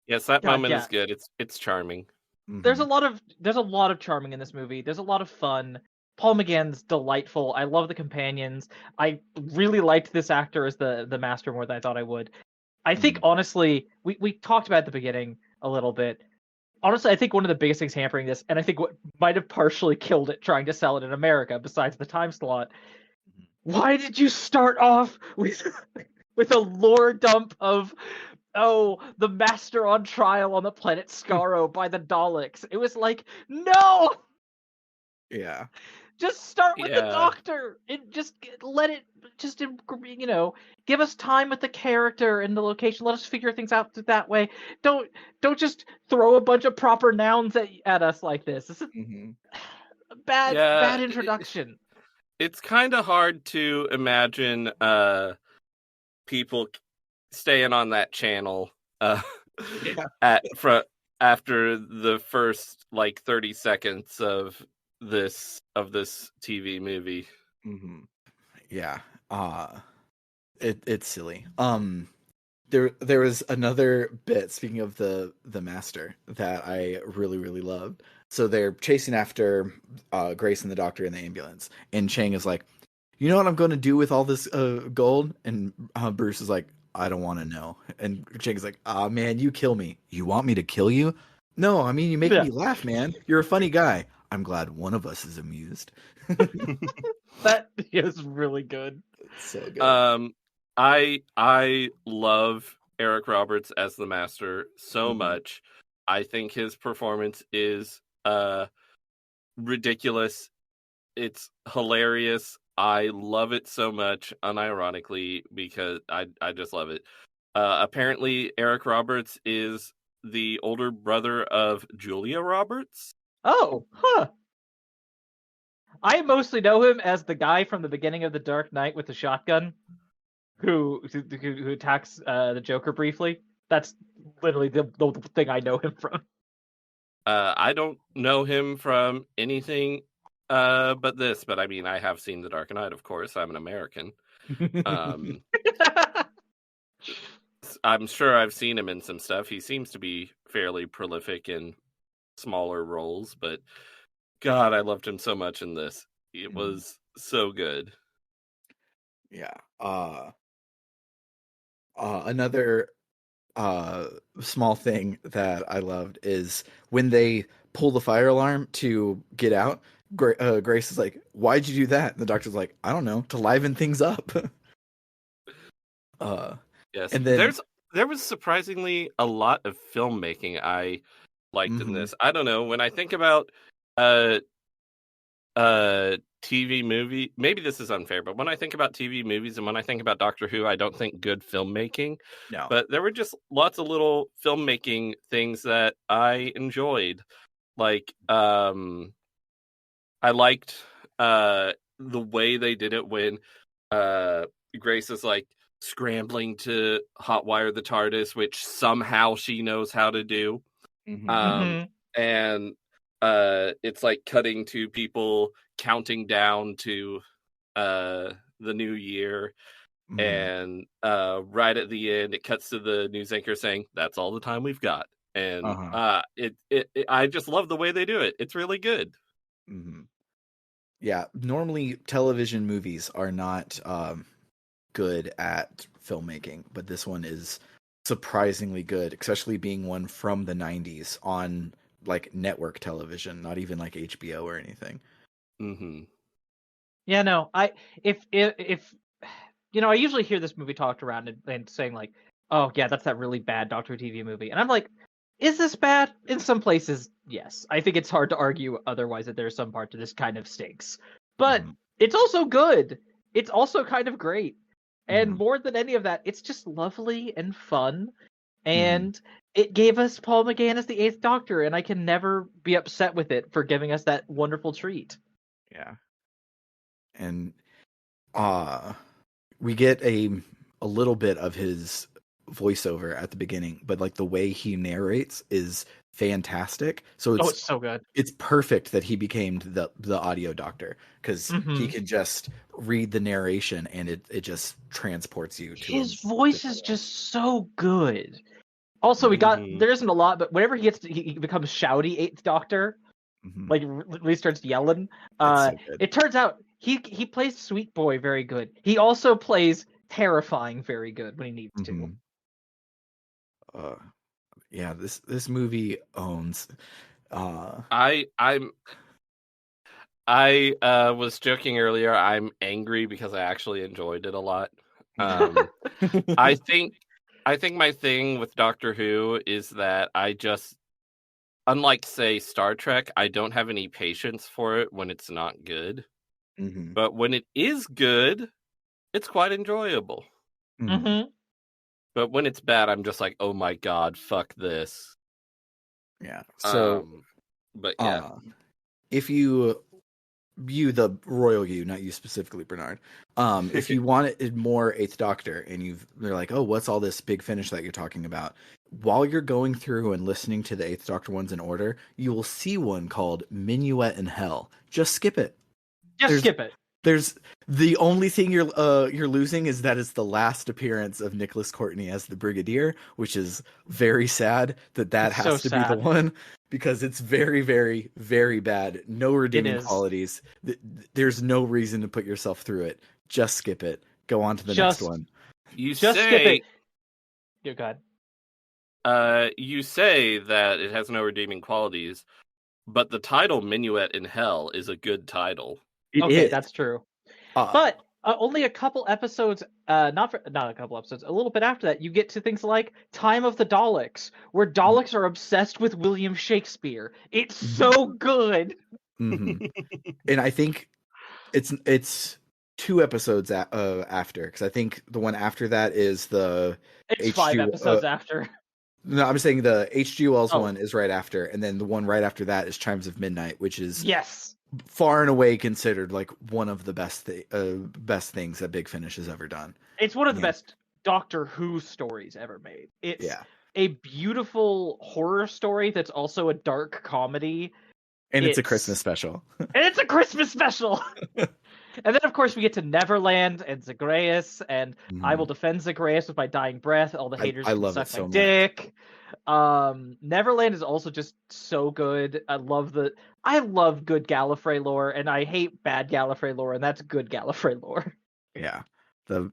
S2: Yes, that moment is good. It's charming.
S3: There's a lot of charming in this movie. There's a lot of fun. Paul McGann's delightful. I love the companions. I really liked this actor as the Master more than I thought I would. I think honestly, we talked about it at the beginning a little bit. Honestly, I think one of the biggest things hampering this, and I think what might have partially killed it trying to sell it in America, besides the time slot, why did you start off with a lore dump of, "Oh, the Master on trial on the planet Skaro by the Daleks"? It was like, no!
S1: Yeah.
S3: Just start with the Doctor and just let it, give us time with the character and the location. Let us figure things out that way. Don't just throw a bunch of proper nouns at us like this. This is bad introduction.
S2: It's kind of hard to imagine people staying on that channel
S1: Yeah.
S2: after the first like 30 seconds of this TV movie.
S1: Mm-hmm. Yeah. It's silly. There was another bit, speaking of the master, that I really really loved. So they're chasing after Grace and the doctor in the ambulance, and Chang is like, "You know what I'm going to do with all this gold?" And Bruce is like, "I don't want to know." And Chang is like, "Ah, man, you kill me. You want me to kill you? No, I mean you make
S3: Yeah.
S1: me laugh, man. You're a funny guy. I'm glad one of us is amused."
S3: That is really good.
S1: So good.
S2: I love Eric Roberts as the master so
S1: Mhm.
S2: much. I think his performance is ridiculous. It's hilarious. I love it so much, unironically, because I just love it. Apparently, Eric Roberts is the older brother of Julia Roberts.
S3: Oh, huh. I mostly know him as the guy from the beginning of The Dark Knight with the shotgun who attacks the Joker briefly. That's literally the thing I know him from.
S2: I don't know him from anything but this, but I mean, I have seen The Dark Knight, of course. I'm an American. Um, I'm sure I've seen him in some stuff. He seems to be fairly prolific in smaller roles, but God, I loved him so much in this. It was so good.
S1: Yeah. Another small thing that I loved is when they pull the fire alarm to get out. Grace is like, "Why'd you do that?" And the doctor's like, "I don't know, to liven things up." uh,
S2: Yes,
S1: and then
S2: there was surprisingly a lot of filmmaking I liked in this. I don't know, when I think about uh TV movie, maybe this is unfair, but when I think about TV movies and when I think about Doctor Who, I don't think good filmmaking.
S1: no,
S2: But there were just lots of little filmmaking things that I enjoyed. Like I liked the way they did it when uh Grace is like scrambling to hotwire the TARDIS, which somehow she knows how to do.
S3: Mhm.
S2: And it's like cutting to people counting down to the new year, and right at the end it cuts to the news anchor saying that's all the time we've got. And it I just love the way they do it. It's really good.
S1: Yeah, normally television movies are not good at filmmaking, but this one is surprisingly good, especially being one from the 90s on like network television, not even like HBO or anything.
S3: Yeah, no. If I usually hear this movie talked around and saying like, "Oh yeah, that's that really bad Doctor Who TV movie," and I'm like, "Is this bad?" In some places, yes. I think it's hard to argue otherwise that there's some part to this kind of stinks, but it's also good. It's also kind of great, and more than any of that, it's just lovely and fun, and it gave us Paul McGann as the Eighth Doctor, and I can never be upset with it for giving us that wonderful treat.
S1: Yeah. And we get a little bit of his voiceover at the beginning, but like the way he narrates is fantastic. So
S3: it's so good.
S1: It's perfect that he became the audio doctor, because he can just read the narration and it just transports you to
S3: his voice is just so good. Also, there isn't a lot, but whenever he becomes shouty Eighth Doctor, like really starts yelling.
S1: So good.
S3: It turns out he plays Sweet Boy very good. He also plays Terrifying very good when he needs to.
S1: Yeah, this movie owns.
S2: I was joking earlier. I'm angry because I actually enjoyed it a lot. I think my thing with Doctor Who is that I just, unlike say Star Trek, I don't have any patience for it when it's not good. But when it is good, it's quite enjoyable. But when it's bad, I'm just like, oh my god, fuck this.
S1: Yeah. So,
S2: but yeah.
S1: if you you, the royal you, not you specifically, Bernard. If you wanted more Eighth Doctor, and they're like, oh, what's all this Big Finish that you're talking about? While you're going through and listening to the Eighth Doctor ones in order, you will see one called Minuet in Hell. Just skip it.
S3: Just skip it.
S1: There's the only thing you're losing is that it's the last appearance of Nicholas Courtney as the Brigadier, which is very sad that
S3: It's
S1: has
S3: so
S1: to be the
S3: sad.
S1: one, because it's very, very, very bad. No redeeming
S3: is.
S1: qualities. There's no reason to put yourself through it. Just skip it. Go on to the next
S3: Just-
S1: one.
S2: You
S3: Just
S2: say,
S3: skip it. Yeah, go ahead.
S2: You say that it has no redeeming qualities, but the title Minuet in Hell is a good title.
S3: Okay, that's true.
S1: Uh,
S3: But only a couple episodes, not a couple episodes, a little bit after that, you get to things like Time of the Daleks, where Daleks are obsessed with William Shakespeare. It's so good.
S1: mhm. And I think it's 2 episodes after, because I think the one after that is the
S3: It's
S1: H.G.
S3: 5 episodes after.
S1: No, I'm saying the H.G. Wells
S3: Oh.
S1: one is right after, and then the one right after that is Chimes of Midnight, which is
S3: Yes.
S1: far and away considered like one of the best things that Big Finish has ever done.
S3: It's one of the
S1: Yeah.
S3: best Doctor Who stories ever made. It's
S1: Yeah,
S3: a beautiful horror story that's also a dark comedy.
S1: and it's a
S3: It's-
S1: Christmas special.
S3: And it's a Christmas special. And then, of course, we get to Neverland and Zagreus, and I will defend Zagreus with my dying breath. All the haters
S1: I
S3: can
S1: love
S3: suck
S1: it so
S3: my
S1: much.
S3: dick. Neverland is also just so good. I love good Gallifrey lore, and I hate bad Gallifrey lore, and that's good Gallifrey lore.
S1: Yeah, the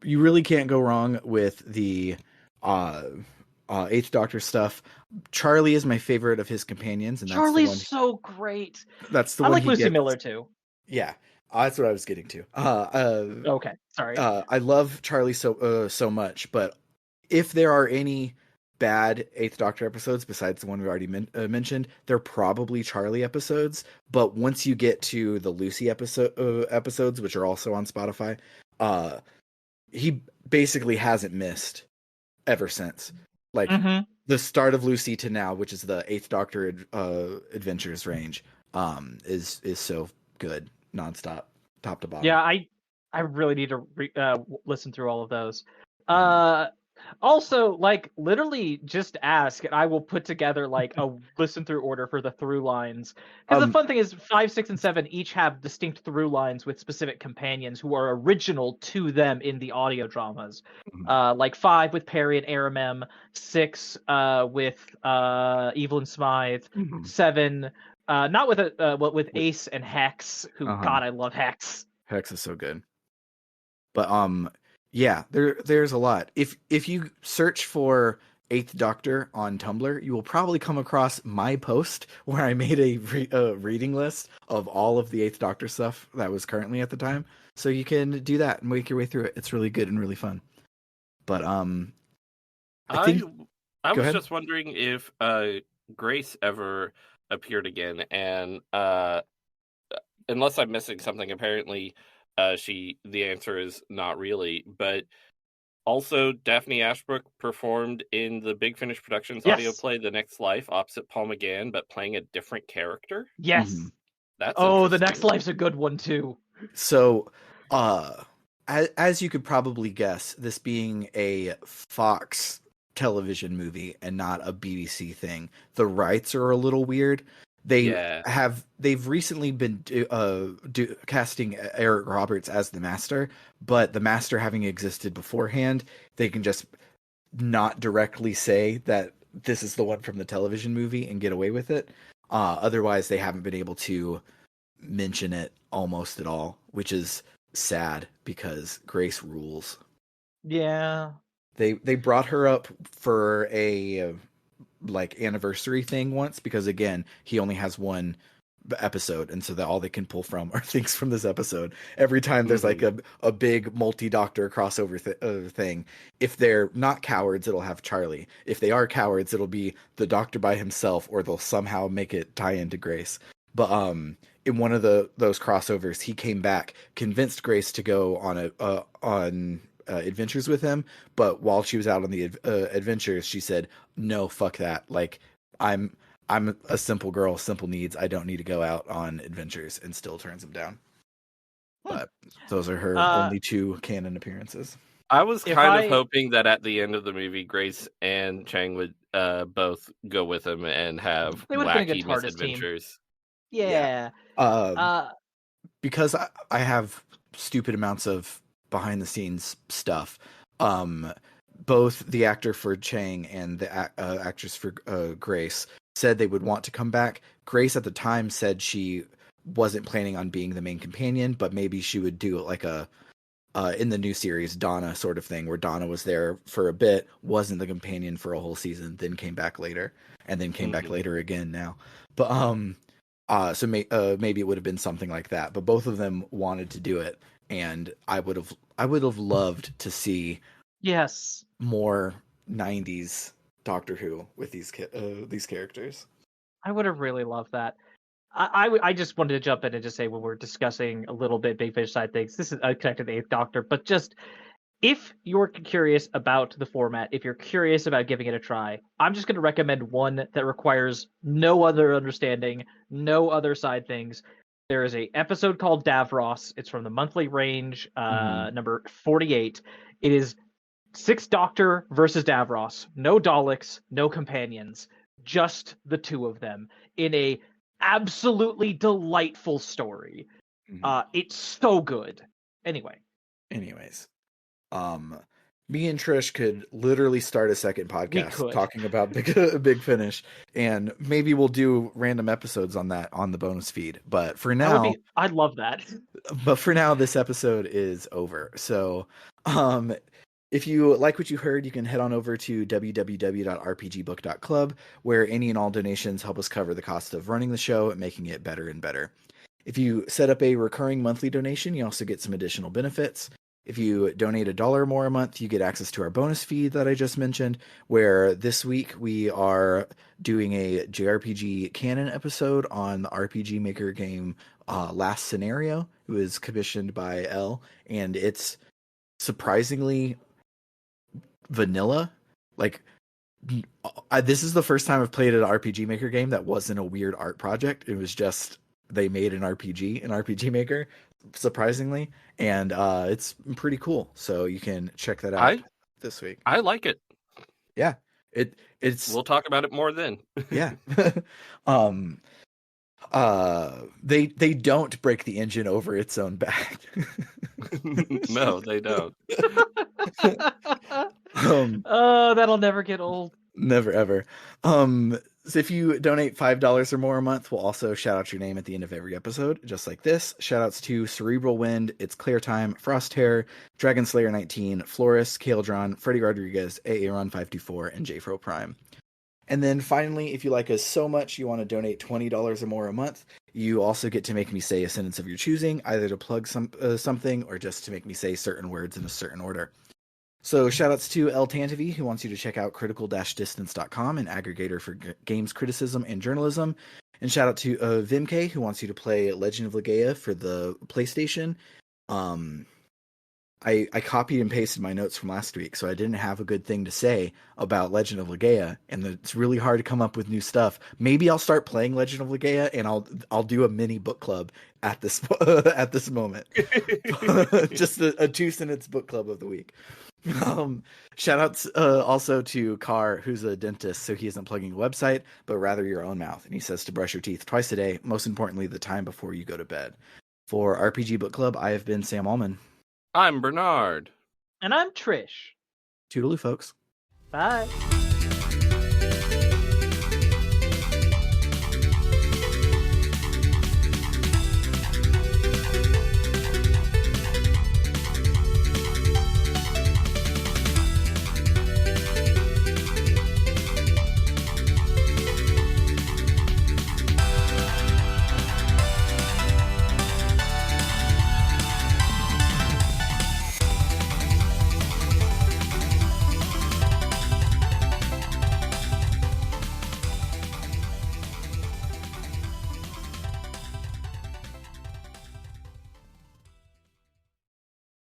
S1: you really can't go wrong with the Eighth Doctor stuff. Charlie is my favorite of his companions, and that's
S3: Charlie's
S1: the one.
S3: so great.
S1: That's the
S3: I
S1: one
S3: like
S1: he
S3: Lucy
S1: gets.
S3: Miller too.
S1: Yeah, that's what I was getting to.
S3: Okay, sorry.
S1: I love Charlie so much, but if there are any bad Eighth Doctor episodes besides the one we already mentioned, they're probably Charlie episodes. But once you get to the Lucy episodes, which are also on Spotify, he basically hasn't missed ever since. Like
S3: Mhm.
S1: the start of Lucy to now, which is the Eighth Doctor adventures range, is so good nonstop, top to bottom.
S3: Yeah, I really need to listen through all of those. Also, like, literally just ask, and I will put together like a listen through order for the through lines. Because the fun thing is, 5, 6, and 7 each have distinct through lines with specific companions who are original to them in the audio dramas. Like 5 with Perry and Aramem, 6 with Evelyn Smythe, 7 not with with Ace and Hex. Who God, I love Hex.
S1: Hex is so good. But yeah, there's a lot. If you search for Eighth Doctor on Tumblr, you will probably come across my post where I made a reading list of all of the Eighth Doctor stuff that was currently at the time. So you can do that and make your way through it. It's really good and really fun. But I think
S2: I
S1: Go
S2: was
S1: ahead.
S2: just wondering if Grace ever appeared again, and unless I'm missing something, apparently the answer is not really. But also, Daphne Ashbrook performed in the Big Finish Productions
S3: Yes.
S2: audio play The Next Life opposite Paul McGann, but playing a different character.
S3: Yes.
S2: That's
S3: The
S2: interesting.
S3: Next Life's a good one too.
S1: So, as you could probably guess, this being a Fox television movie and not a BBC thing, the rights are a little weird. They've recently been casting Eric Roberts as the Master, but the Master having existed beforehand, they can just not directly say that this is the one from the television movie and get away with it. Otherwise, they haven't been able to mention it almost at all, which is sad because Grace rules.
S3: Yeah.
S1: They brought her up for a like anniversary thing once because again he only has one episode, and so that all they can pull from are things from this episode. Every time there's like a big multi-doctor crossover thing, if they're not cowards, it'll have Charlie. If they are cowards, it'll be the Doctor by himself, or they'll somehow make it tie into Grace. But in one of those crossovers, he came back, convinced Grace to go on adventures with him, but while she was out on the adventures, she said, "No, fuck that. Like, I'm I'm a simple girl, simple needs. I don't need to go out on adventures, and still turns him down. But those are her only 2 canon appearances.
S2: I was
S3: If
S2: kind of
S3: I-
S2: hoping that at the end of the movie, Grace and Chang would both go with him and have
S3: They would've been a good
S2: wacky
S3: TARDIS team.
S2: misadventures.
S3: Yeah.
S1: Because I have stupid amounts of behind the scenes stuff. Both the actor for Chang and the actress for Grace said they would want to come back. Grace at the time said she wasn't planning on being the main companion, but maybe she would do like a in the new series Donna sort of thing, where Donna was there for a bit, wasn't the companion for a whole season, then came back later, and then came back later again now. But so maybe it would have been something like that. But both of them wanted to do it, and I would have loved to see
S3: Yes.
S1: more 90s Doctor Who with these characters.
S3: I would have really loved that. I just wanted to jump in and just say, when we're discussing a little bit Big Fish side things, this is connected to the Eighth Doctor, but just if you're curious about the format, if you're curious about giving it a try, I'm just going to recommend one that requires no other understanding, no other side things. There is a episode called Davros. It's from the monthly range, number 48. It is 6th Doctor versus Davros. No Daleks, no companions, just the 2 of them in a absolutely delightful story. It's so good. Anyways,
S1: me and Trish could literally start a second podcast talking about Big Finish, and maybe we'll do random episodes on that on the bonus feed. But for now,
S3: I'd love that.
S1: But for now, this episode is over. So, if you like what you heard, you can head on over to www.rpgbook.club, where any and all donations help us cover the cost of running the show and making it better and better. If you set up a recurring monthly donation, you also get some additional benefits. If you donate $1 or more a month, you get access to our bonus feed that I just mentioned, where this week we are doing a JRPG canon episode on the RPG Maker game Last Scenario. It was commissioned by Elle, and it's surprisingly vanilla. Like, this is the first time I've played an RPG Maker game that wasn't a weird art project. It was just they made an RPG in RPG Maker, surprisingly, and it's pretty cool. So you can check that out this week.
S2: I like it.
S1: Yeah, it's.
S2: We'll talk about it more then.
S1: Yeah. They don't break the engine over its own back.
S2: No, they don't.
S3: That'll never get old.
S1: Never ever. So if you donate $5 or more a month, we'll also shout out your name at the end of every episode, just like this. Shout outs to Cerebral Wind, It's Clear Time, Frosthair, Dragon Slayer 19, Floris, Kaeldron, Freddy Rodriguez, Aaron524, and Jfro Prime. And then finally, if you like us so much you want to donate $20 or more a month, you also get to make me say a sentence of your choosing, either to plug something or just to make me say certain words in a certain order. So shoutouts to El Tantavi, who wants you to check out critical-distance.com, an aggregator for games criticism and journalism. And shout out to Vimk, who wants you to play Legend of Legaia for the PlayStation. I copied and pasted my notes from last week, so I didn't have a good thing to say about Legend of Legaia, and it's really hard to come up with new stuff. Maybe I'll start playing Legend of Legaia, and I'll do a mini book club at this moment. Just a 2-sentence book club of the week. Shout outs also to Carr, who's a dentist, so he isn't plugging a website, but rather your own mouth. And he says to brush your teeth twice a day, most importantly, the time before you go to bed. For RPG Book Club, I have been Sam Allman.
S2: I'm Bernard.
S3: And I'm Trish.
S1: Toodaloo, folks.
S3: Bye.